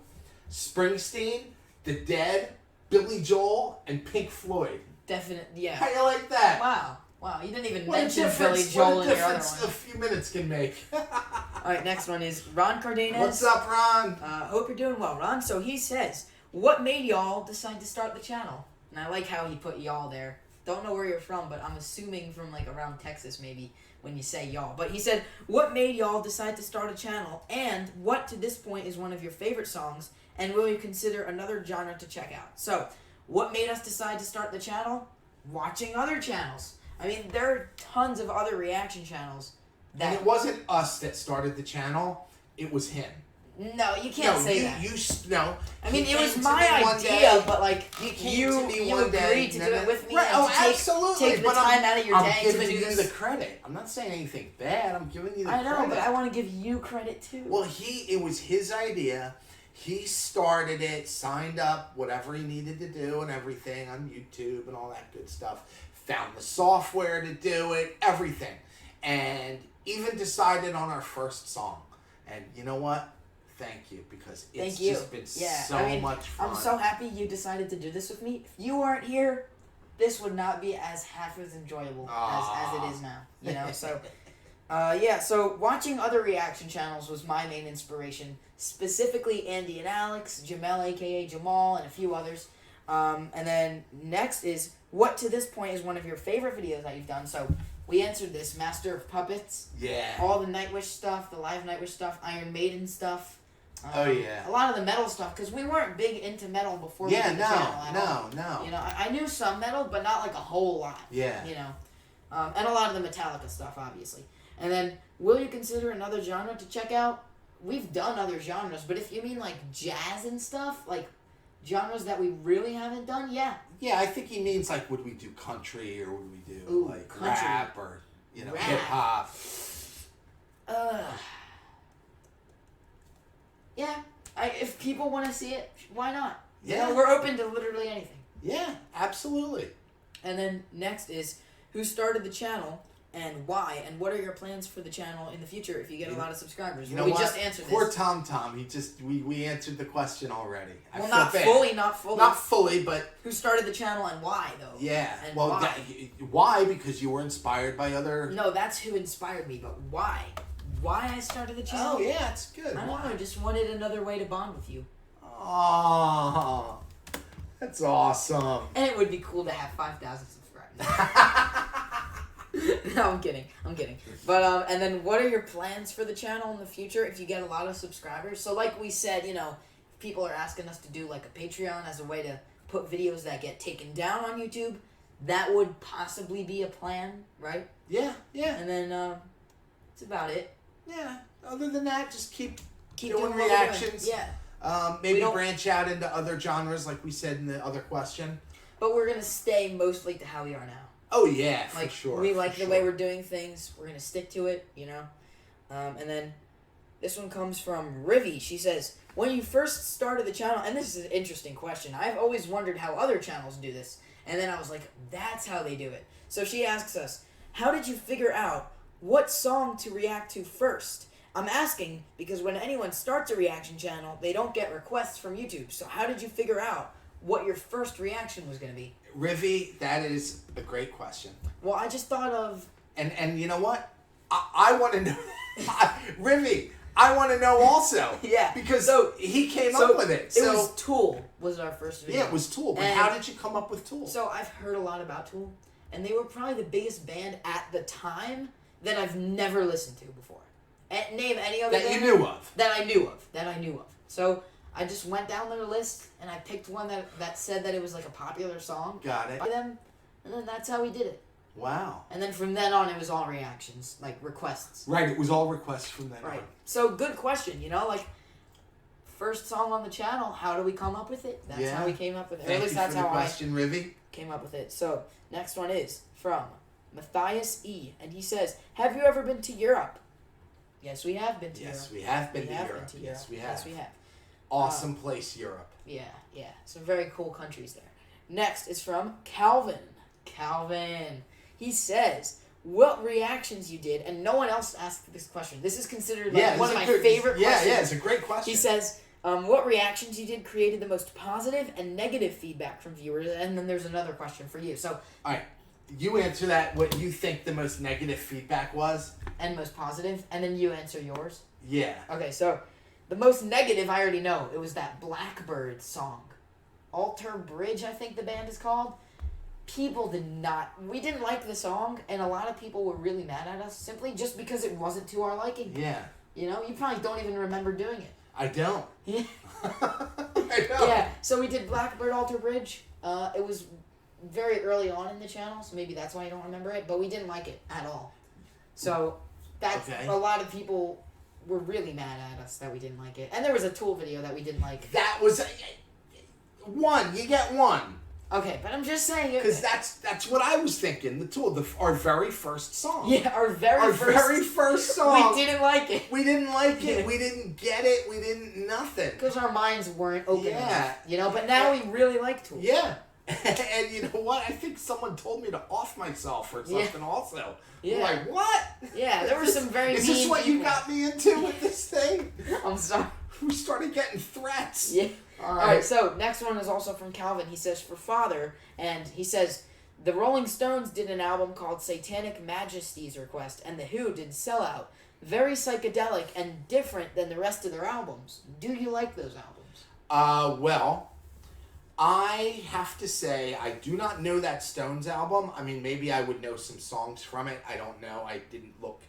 Springsteen, The Dead, Billy Joel, and Pink Floyd. Definitely, yeah. How you like that? Wow, you didn't even What mention Billy Joel in your other difference one. a few minutes can make. Alright, next one is Ron Cardenas. What's up, Ron? Hope you're doing well, Ron. So he says, what made y'all decide to start the channel? And I like how he put y'all there. Don't know where you're from, but I'm assuming from like around Texas maybe when you say y'all. But he said, what made y'all decide to start a channel? And what to this point is one of your favorite songs? And will you consider another genre to check out? So, what made us decide to start the channel? Watching other channels. I mean, there are tons of other reaction channels. And it wasn't us that started the channel. It was him. No, you can't say that. No. I mean, He it was came my to me one idea, day. but like you agreed to do it with me. Right. And Oh, to take, absolutely. take the time out of your day to I'm do giving you this. the credit. I'm not saying anything bad. I'm giving you the I know, credit. but I want to give you credit too. Well, it was his idea. He started it, signed up, whatever he needed to do and everything on YouTube and all that good stuff. Found the software to do it, everything. And even decided on our first song. And you know what? Thank you, because it's just been so much fun. I'm so happy you decided to do this with me. If you weren't here, this would not be as half as enjoyable as it is now. You know, so... so watching other reaction channels was my main inspiration. Specifically Andy and Alex, Jamel aka Jamal, and a few others. And then next is, what to this point is one of your favorite videos that you've done? So we answered this, Master of Puppets. Yeah. All the Nightwish stuff, the live Nightwish stuff, Iron Maiden stuff. Oh, yeah. A lot of the metal stuff, because we weren't big into metal before we did the channel at all. No. You know, I knew some metal, but not like a whole lot. Yeah. You know, and a lot of the Metallica stuff, obviously. And then, will you consider another genre to check out? We've done other genres, but if you mean like jazz and stuff, like genres that we really haven't done, yeah. Yeah, I think he means like, would we do country or would we do like country. rap or hip hop? Yeah. If people want to see it, why not? Yeah. You know, we're open to literally anything. Yeah, absolutely. And then next is, who started the channel and why, and what are your plans for the channel in the future if you get a lot of subscribers? You know we what? just answered Poor this. Tom. We answered the question already. Well, not fully. Not fully, but... Who started the channel and why, though? Yeah. And well, why? Why? Because you were inspired by other... No, that's who inspired me, but why? Why I started the channel? Oh, yeah, it's good. I don't know, I just wanted another way to bond with you. Oh, that's awesome. And it would be cool to have 5,000 subscribers. No, I'm kidding. But, and then what are your plans for the channel in the future if you get a lot of subscribers? So like we said, you know, people are asking us to do like a Patreon as a way to put videos that get taken down on YouTube. That would possibly be a plan, right? Yeah. And then, that's about it. Yeah. Other than that, just keep Keep doing doing what we're reactions. doing. Yeah. Maybe branch out into other genres like we said in the other question. But we're going to stay mostly to how we are now. Oh, yeah, Like, for sure. we like the way we're doing things. We're going to stick to it, you know? And then this one comes from Rivi. She says, when you first started the channel, and this is an interesting question. I've always wondered how other channels do this. And then I was like, that's how they do it. So she asks us, how did you figure out what song to react to first? I'm asking because when anyone starts a reaction channel, they don't get requests from YouTube. So how did you figure out what your first reaction was going to be? Rivy, that is a great question. Well, I just thought of... And you know what? I want to know... Rivy, I want to know also. Yeah. Because he came up with it. It was Tool was our first video. Yeah, it was Tool. But how did you come up with Tool? So I've heard a lot about Tool. And they were probably the biggest band at the time that I've never listened to before. Name any other band that you knew of. That I knew of. So I just went down their list and I picked one that said that it was like a popular song. Got it. By them, and then that's how we did it. Wow. And then from then on, it was all reactions, like requests. Right, it was all requests from then on. Right. So good question, like first song on the channel, how do we come up with it? That's how we came up with it. Thank at least you that's for the how question, Rivy. Came up with it. So next one is from Matthias E. And he says, have you ever been to Europe? Yes, we have been to Europe. Yes, we have been to Europe. Yes, we have. Yes, we have. Awesome place, Europe. Yeah. Some very cool countries there. Next is from Calvin. He says, what reactions you did, and no one else asked this question. This is considered one of my favorite questions. Yeah, it's a great question. He says, what reactions you did created the most positive and negative feedback from viewers, and then there's another question for you. So, all right. You answer that, what you think the most negative feedback was. And most positive, and then you answer yours? Yeah. Okay, so the most negative, I already know. It was that Blackbird song. Alter Bridge, I think the band is called. We didn't like the song, and a lot of people were really mad at us, simply just because it wasn't to our liking. Yeah. You probably don't even remember doing it. I don't. Yeah. I don't. Yeah, so we did Blackbird Alter Bridge. It was very early on in the channel, so maybe that's why you don't remember it, but we didn't like it at all. So that's a lot of people were really mad at us that we didn't like it. And there was a Tool video that we didn't like. That was one. You get one. Okay, but I'm just saying because that's what I was thinking. The Tool, our very first song. Yeah, our very first song. We didn't like it. We didn't like it. We didn't get it. We didn't nothing. Because our minds weren't open enough. But now we really like Tool. Yeah. And you know what? I think someone told me to off myself or something also. Yeah. I'm like, what? Yeah, there were some very Is this what you got me into with this thing? I'm sorry. We started getting threats. Yeah. All right, so next one is also from Calvin. He says, for father, and he says, the Rolling Stones did an album called Satanic Majesty's Request, and The Who did Sellout. Very psychedelic and different than the rest of their albums. Do you like those albums? Well, I have to say, I do not know that Stones album. I mean, maybe I would know some songs from it. I don't know. I didn't look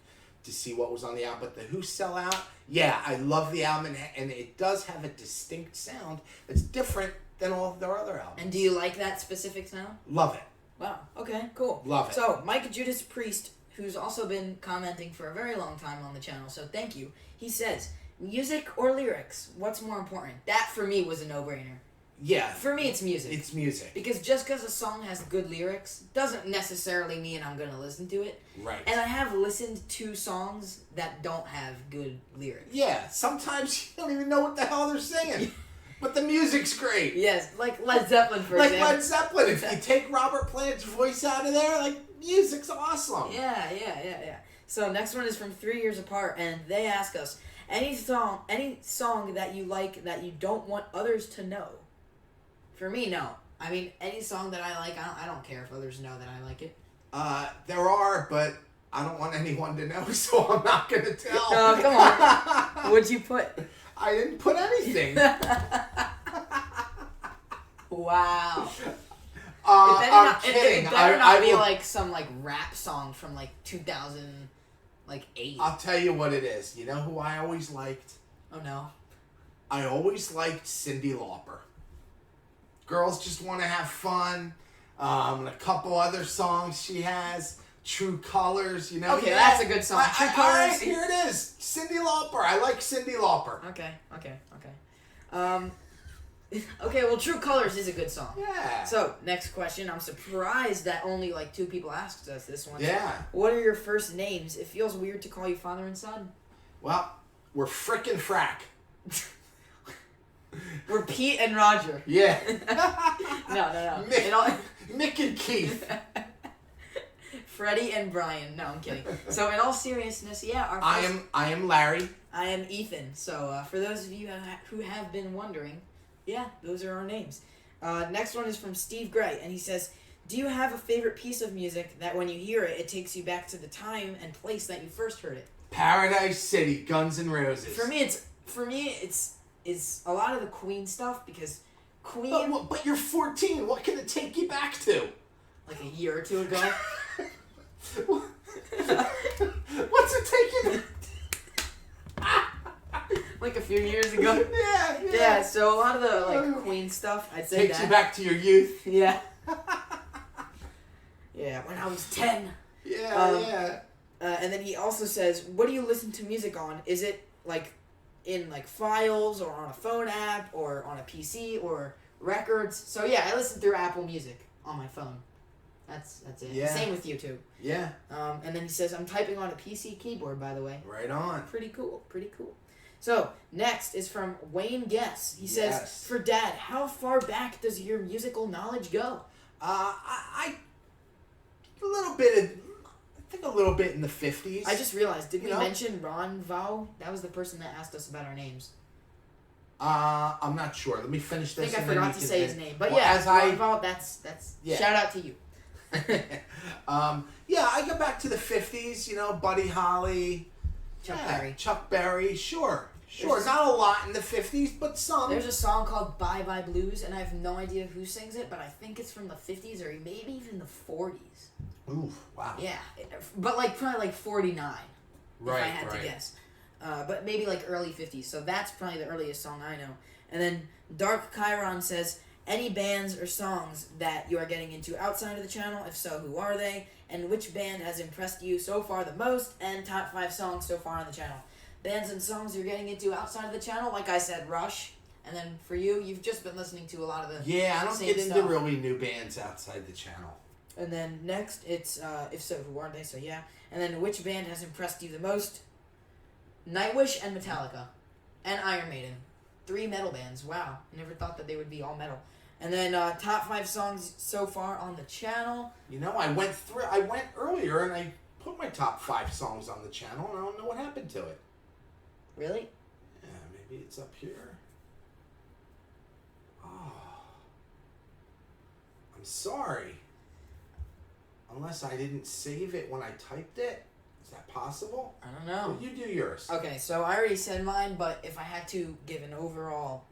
to see what was on the album. But The Who Sell Out, yeah, I love the album. And it does have a distinct sound that's different than all of their other albums. And do you like that specific sound? Love it. Wow. Okay, cool. Love it. So, Mike Judas Priest, who's also been commenting for a very long time on the channel, so thank you. He says, music or lyrics? What's more important? That, for me, was a no-brainer. Yeah. For me, it's music. It's music. Because just because a song has good lyrics doesn't necessarily mean I'm going to listen to it. Right. And I have listened to songs that don't have good lyrics. Yeah. Sometimes you don't even know what the hell they're singing. But the music's great. Yes. Like Led Zeppelin, for example. Like Led Zeppelin. If you take Robert Plant's voice out of there, music's awesome. Yeah. So next one is from 3 Years Apart, and they ask us, any song that you like that you don't want others to know? For me, no. I mean, any song that I like, I don't care if others know that I like it. There are, but I don't want anyone to know, so I'm not going to tell. Oh, come on. What'd you put? I didn't put anything. Wow. I'm kidding. It better not be like some rap song from 2008. I'll tell you what it is. You know who I always liked? Oh, no. I always liked Cyndi Lauper. Girls Just Want to Have Fun. A couple other songs she has. True Colors, Okay, that's a good song. True Colors. All right, here it is. Cyndi Lauper. I like Cyndi Lauper. Okay. Okay, well, True Colors is a good song. Yeah. So, next question. I'm surprised that only 2 people asked us this one. Yeah. What are your first names? It feels weird to call you father and son. Well, we're frickin' frack. We're Pete and Roger. Yeah. No. Mick and Keith. Freddie and Brian. No, I'm kidding. So in all seriousness, yeah, I am Larry. I am Ethan. So for those of you who have been wondering, yeah, those are our names. Next one is from Steve Gray, and he says, do you have a favorite piece of music that when you hear it, it takes you back to the time and place that you first heard it? Paradise City, Guns N' Roses. For me, it's a lot of the Queen stuff because Queen. But you're 14. What can it take you back to? Like a year or two ago. What's it taking? Like a few years ago. Yeah. So a lot of the Queen stuff, I'd say takes you back to your youth. Yeah. Yeah, when I was 10. Yeah. And then he also says, what do you listen to music on? Is it like in like files or on a phone app or on a PC or records? So yeah, I listen through Apple Music on my phone. That's it. Yeah. Same with YouTube. Yeah. And then he says, I'm typing on a PC keyboard, by the way. Right on. Pretty cool. So, next is from Wayne Guess. He says, for Dad, how far back does your musical knowledge go? I think a little bit in the 50s. I just realized, did we mention Ron Vau? That was the person that asked us about our names. I'm not sure. Let me finish this. I think I forgot to say his name. But Ron Vau, that's yeah. Shout out to you. I go back to the 50s, Buddy Holly. Chuck Berry, sure. Not a lot in the 50s, but some. There's a song called Bye Bye Blues, and I have no idea who sings it, but I think it's from the 50s or maybe even the 40s. Ooh, wow. Yeah, but probably 49, right, if I had to guess. But maybe early 50s, so that's probably the earliest song I know. And then Dark Chiron says, any bands or songs that you are getting into outside of the channel? If so, who are they? And which band has impressed you so far the most? And top 5 songs so far on the channel. Bands and songs you're getting into outside of the channel, like I said, Rush. And then for you, you've just been listening to a lot of the I don't get into really new bands outside the channel. And then next, it's, if so, who are they? So yeah. And then which band has impressed you the most? Nightwish and Metallica. And Iron Maiden. 3 metal bands. Wow. Never thought that they would be all metal. And then top 5 songs so far on the channel. I went earlier and I put my top 5 songs on the channel and I don't know what happened to it. Really? Yeah, maybe it's up here. Oh. I'm sorry. Unless I didn't save it when I typed it. Is that possible? I don't know. Well, you do yours. Okay, so I already said mine, but if I had to give an overall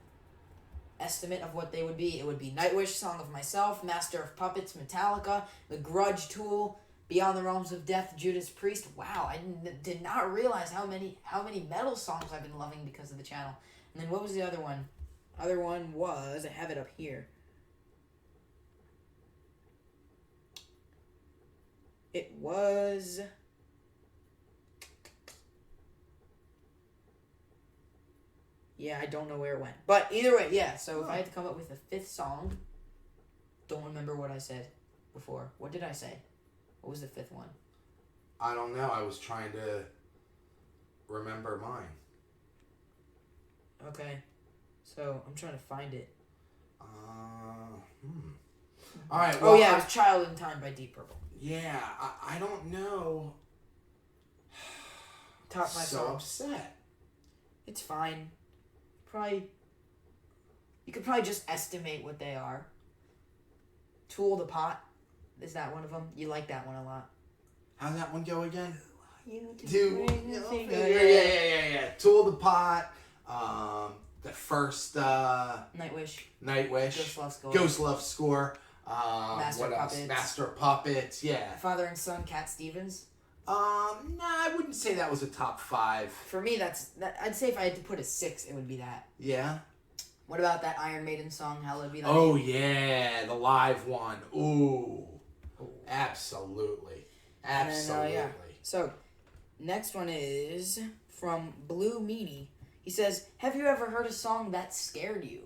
estimate of what they would be, it would be Nightwish, Song of Myself, Master of Puppets, Metallica, The Grudge, Tool, Beyond the Realms of Death, Judas Priest. Wow, I did not realize how many metal songs I've been loving because of the channel. And then what was the other one? Other one was, I have it up here. It was... Yeah, I don't know where it went. But either way, yeah. So if I had to come up with a 5th song, don't remember what I said before. What did I say? What was the 5th one? I don't know. I was trying to remember mine. Okay. So I'm trying to find it. All right. Well, it was Child in Time by Deep Purple. Yeah, I don't know. Top 5 so songs. Upset. It's fine. You could probably just estimate what they are. Tool the Pot. Is that one of them? You like that one a lot. How's that one go again? Yeah. Tool the Pot. The first Nightwish. Ghost Love Score. Master what of else? Puppets. Master of Puppets. Yeah. Father and Son, Cat Stevens. I wouldn't say that was a top 5. For me, that's I'd say if I had to put a 6, it would be that. Yeah. What about that Iron Maiden song, Hallowed Be Thy Name? Oh yeah, the live one. Ooh. Absolutely. Absolutely. Then, So, next one is from Blue Meanie. He says, have you ever heard a song that scared you?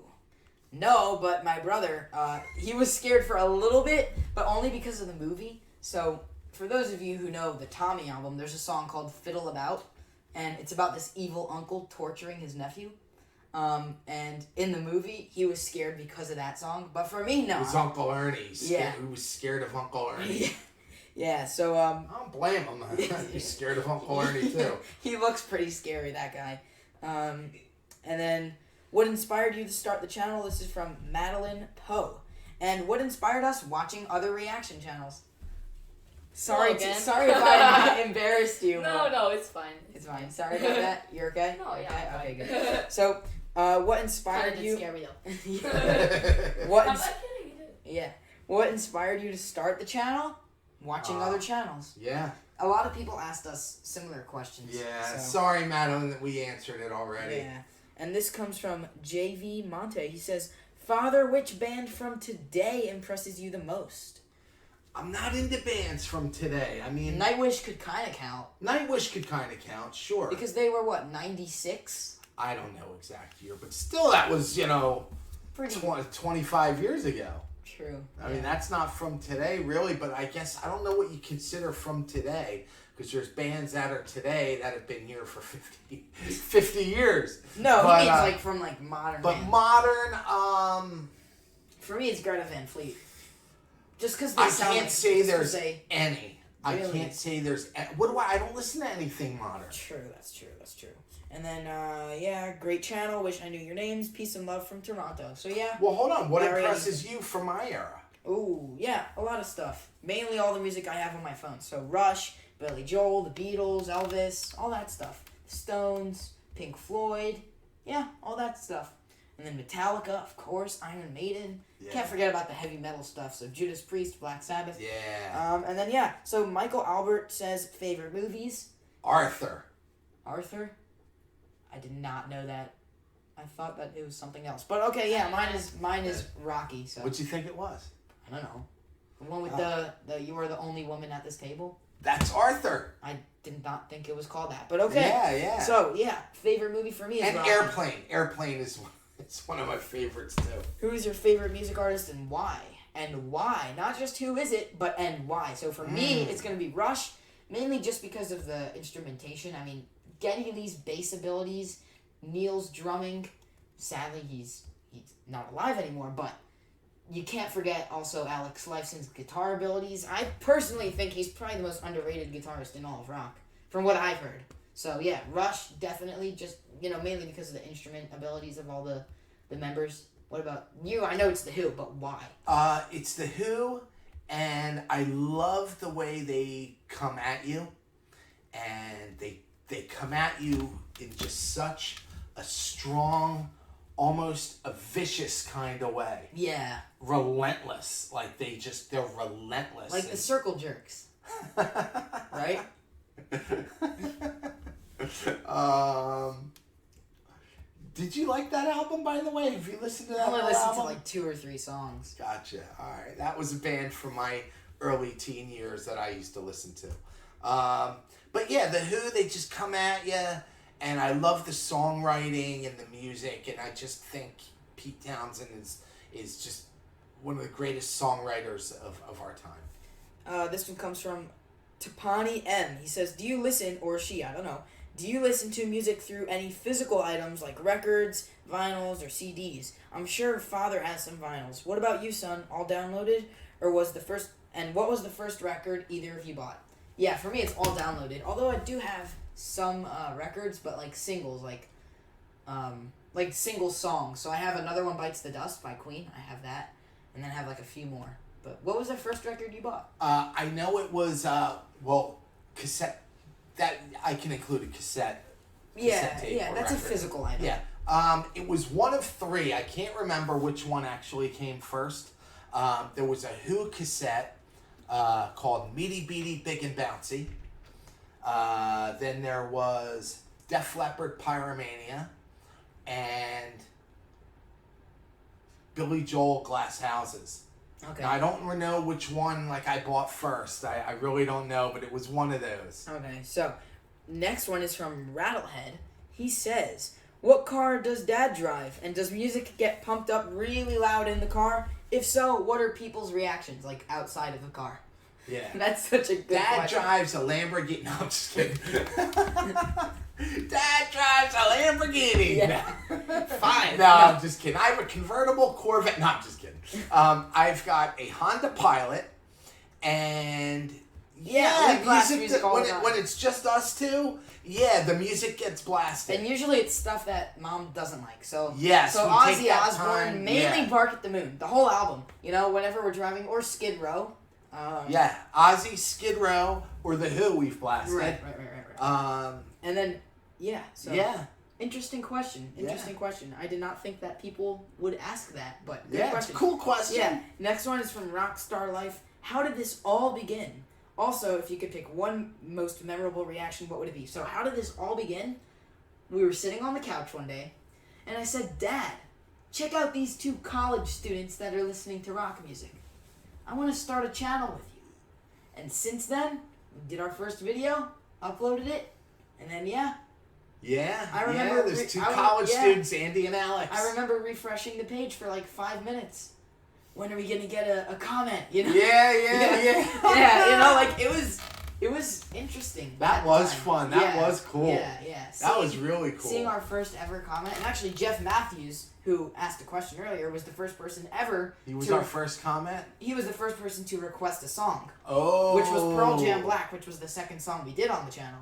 No, but my brother, he was scared for a little bit, but only because of the movie. So, for those of you who know the Tommy album, there's a song called Fiddle About, and it's about this evil uncle torturing his nephew. And in the movie, he was scared because of that song. But for me, no. It was Uncle Ernie. Yeah. He was scared of Uncle Ernie. Yeah, so I don't blame him. He's scared of Uncle Ernie too. He looks pretty scary, that guy. And then, what inspired you to start the channel? This is from Madeline Poe. And what inspired us? Watching other reaction channels. Sorry if I embarrassed you. No, it's fine. It's fine. Sorry about that. You're okay? No, yeah. Okay, good. So, what inspired you? Scare me though. What? I'm not kidding. You did. Yeah. What inspired you to start the channel? Watching other channels. Yeah. A lot of people asked us similar questions. Yeah. So. Sorry, Madeline, that we answered it already. Yeah. And this comes from JV Monte. He says, Father, which band from today impresses you the most? I'm not into bands from today. I mean... Nightwish could kind of count. Nightwish could kind of count, sure. Because they were, what, 96? I don't know exact year, but still that was, 25 years ago. True. I mean, that's not from today, really, but I guess I don't know what you consider from today, because there's bands that are today that have been here for 50 years. No, but, he means, from, modern But bands. Modern, For me, it's Greta Van Fleet. Just because I can't say there's any. Really? I can't say there's... I don't listen to anything modern. True, that's true. And then, great channel. Wish I knew your names. Peace and love from Toronto. So, yeah. Well, hold on. What impresses you from my era? Ooh, yeah, a lot of stuff. Mainly all the music I have on my phone. So, Rush, Billy Joel, the Beatles, Elvis, all that stuff. Stones, Pink Floyd. Yeah, all that stuff. And then Metallica, of course, Iron Maiden. Yeah. Can't forget about the heavy metal stuff. So, Judas Priest, Black Sabbath. Yeah. And then, so Michael Albert says favorite movies. Arthur? I did not know that. I thought that it was something else. But okay, yeah, mine is Rocky. So what'd you think it was? I don't know. The one with the you are the only woman at this table. That's Arthur. I did not think it was called that. But okay. Yeah. So favorite movie for me is Rocky. Airplane. Airplane is one of my favorites too. Who is your favorite music artist and why? And why? Not just who is it, but and why. So for me, it's gonna be Rush, mainly just because of the instrumentation. I mean, getting these bass abilities, Neil's drumming. Sadly, he's not alive anymore, but you can't forget also Alex Lifeson's guitar abilities. I personally think he's probably the most underrated guitarist in all of rock, from what I've heard. So yeah, Rush definitely, just mainly because of the instrument abilities of all the members. What about you? I know it's The Who, but why? It's The Who, and I love the way they come at you, and they come at you in just such a strong, almost a vicious kind of way. Yeah. Relentless. Like they're relentless. Like the Circle Jerks. Right? Did you like that album, by the way? Have you listened to that album? I only listened to 2 or 3 songs. Gotcha. All right. That was a band from my early teen years that I used to listen to. But yeah, The Who, they just come at you, and I love the songwriting and the music, and I just think Pete Townsend is just one of the greatest songwriters of our time. This one comes from Tapani M. He says, do you listen, or she, I don't know, do you listen to music through any physical items like records, vinyls, or CDs? I'm sure Father has some vinyls. What about you, son? All downloaded? Or what was the first record either of you bought? Yeah, for me it's all downloaded. Although I do have some records, but like singles, like single songs. So I have Another One Bites the Dust by Queen. I have that, and then I have like a few more. But what was the first record you bought? I know it was cassette. That I can include a cassette. Yeah, tape yeah, that's record. A physical item. Yeah. It was one of 3. I can't remember which one actually came first. There was a Who cassette called Meaty Beaty Big and Bouncy. Then there was Def Leppard Pyromania and Billy Joel Glass Houses. Okay. Now, I don't know which one I bought first. I really don't know, but it was one of those. Okay, so next one is from Rattlehead. He says, what car does Dad drive? And does music get pumped up really loud in the car? If so, what are people's reactions, outside of the car? Yeah. That's such a good Dad question. drives a Lamborghini. No, I'm just kidding. Dad drives a Lamborghini. Yeah. Fine. No, I'm just kidding. I have a convertible Corvette. No, I'm just kidding. I've got a Honda Pilot, and Yeah, we blast music all the time. When it's just us two, yeah, the music gets blasted. And usually it's stuff that Mom doesn't like. So yes, so Ozzy Osbourne, mainly Bark at the Moon, the whole album. You know, whenever we're driving, or Skid Row. Yeah, Ozzy, Skid Row, or The Who we've blasted. Right. And then, so yeah. Interesting question. I did not think that people would ask that, but good question. It's a cool question. Yeah. Next one is from Rockstar Life. How did this all begin? Also, if you could pick one most memorable reaction, what would it be? So how did this all begin? We were sitting on the couch one day, and I said, Dad, check out these 2 college students that are listening to rock music. I want to start a channel with you. And since then, we did our first video, uploaded it, and then I remember there's 2 college students, Andy and Alex. I remember refreshing the page for like 5 minutes. When are we gonna get a comment? You know? Yeah. Yeah, you know, like it was interesting. That was fun. That was cool. Yeah. That was really cool. Seeing our first ever comment, and actually Jeff Matthews, who asked a question earlier, was the first person ever. He was our first comment? He was the first person to request a song. Oh. Which was Pearl Jam Black, which was the second song we did on the channel.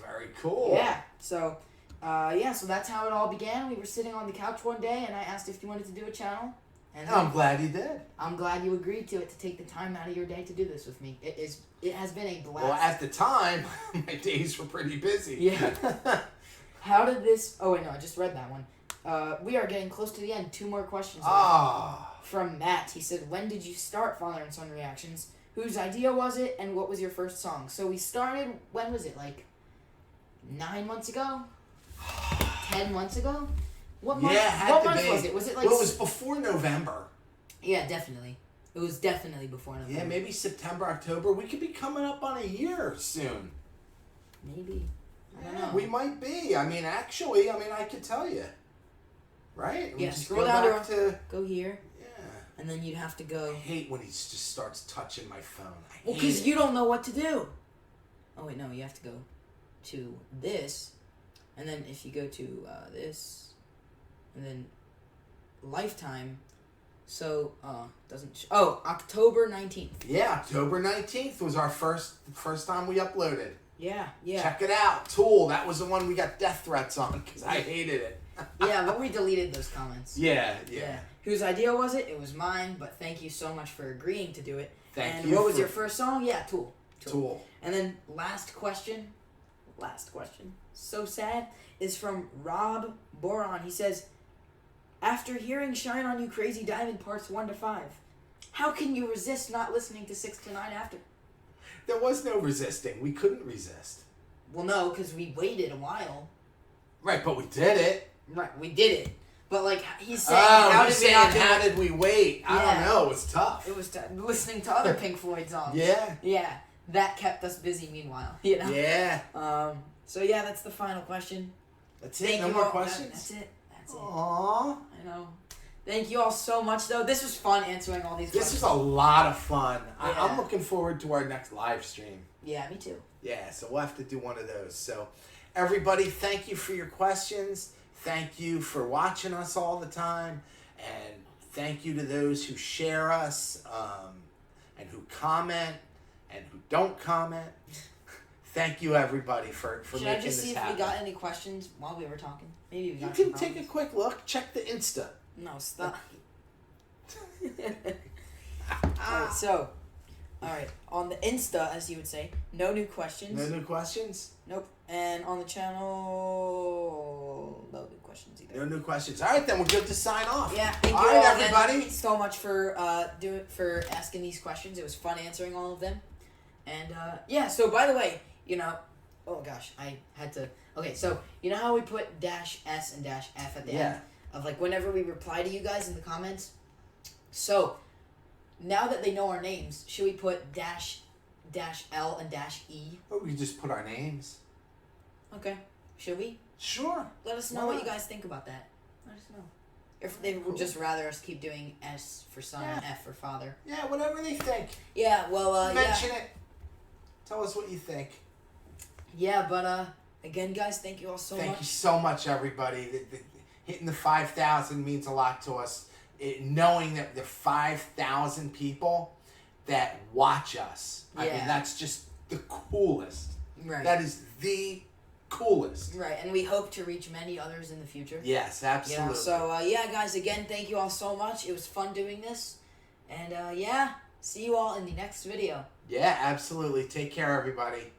Very cool. Yeah. So that's how it all began. We were sitting on the couch one day, and I asked if you wanted to do a channel. And I'm glad you did. I'm glad you agreed to take the time out of your day to do this with me. It has been a blast. Well, at the time, my days were pretty busy. Yeah. How did this... Oh, wait, no, I just read that one. We are getting close to the end. 2 more questions. From Matt. He said, when did you start Father and Son Reactions? Whose idea was it, and what was your first song? So we started... When was it? Like 9 months ago? 10 months ago? What month, what month was it? Was it like... Well, it was before November. Yeah, definitely. It was definitely before November. Yeah, maybe September, October. We could be coming up on a year soon. Maybe. I don't know. We might be. Actually, I could tell you. Right? Yeah, just scroll down to... Go here. Yeah. And then you'd have to go... I hate when he just starts touching my phone. Well, because you don't know what to do. Oh, wait, no. You have to go to this. And then if you go to this... And then Lifetime. So, doesn't... October 19th. Yeah, October 19th was our first time we uploaded. Yeah. Check it out. Tool. That was the one we got death threats on because I hated it. Yeah, but we deleted those comments. Yeah. Whose idea was it? It was mine, but thank you so much for agreeing to do it. Thank you. And what was your first song? Yeah, Tool. Tool. And then last question, so sad, is from Rob Boron. He says, after hearing Shine On You Crazy Diamond parts 1 to 5, how can you resist not listening to 6 to 9 after? There was no resisting. We couldn't resist. Well, no, because we waited a while. Right, but we did it. Right, we did it. But, like, he's saying, how did we wait? I don't know. It was tough. It was listening to other Pink Floyd songs. Yeah. Yeah. That kept us busy meanwhile, you know? Yeah. So, yeah, that's the final question. That's it? No more questions? That's it. Aww. I know. Thank you all so much, though. This was fun answering all these questions. This was a lot of fun. Yeah. I'm looking forward to our next live stream. Yeah, me too. Yeah, so we'll have to do one of those. So, everybody, thank you for your questions. Thank you for watching us all the time. And thank you to those who share us and who comment and who don't comment. Thank you, everybody, for making this happen. Should I just see if we got any questions while we were talking? Maybe we got You can take a quick look. Check the Insta. No, stop. Alright, so... Alright, on the Insta, as you would say, no new questions. No new questions? Nope. And on the channel, no new questions either. No new questions. Alright, then we're good to sign off. Yeah, thank you all everybody so much for asking these questions. It was fun answering all of them. And yeah, so by the way, you know, oh gosh, I had to... Okay, so you know how we put -S and -F at the end? Of like whenever we reply to you guys in the comments? So, now that they know our names, should we put -L and -E? Or we just put our names. Okay. Should we? Sure. Let us know what you guys think about that. Let us know. If they would just rather us keep doing S for son and F for father. Yeah, whatever they think. Yeah, well, Mention it. Tell us what you think. Yeah, but, again, guys, thank you all so much. Thank you so much, everybody. Hitting the 5,000 means a lot to us. Knowing that the 5,000 people that watch us. Yeah. I mean, that's just the coolest. Right. That is the coolest. Right, and we hope to reach many others in the future. Yes, absolutely. You know, so, yeah, guys, again, thank you all so much. It was fun doing this. And, yeah, see you all in the next video. Yeah, absolutely. Take care, everybody.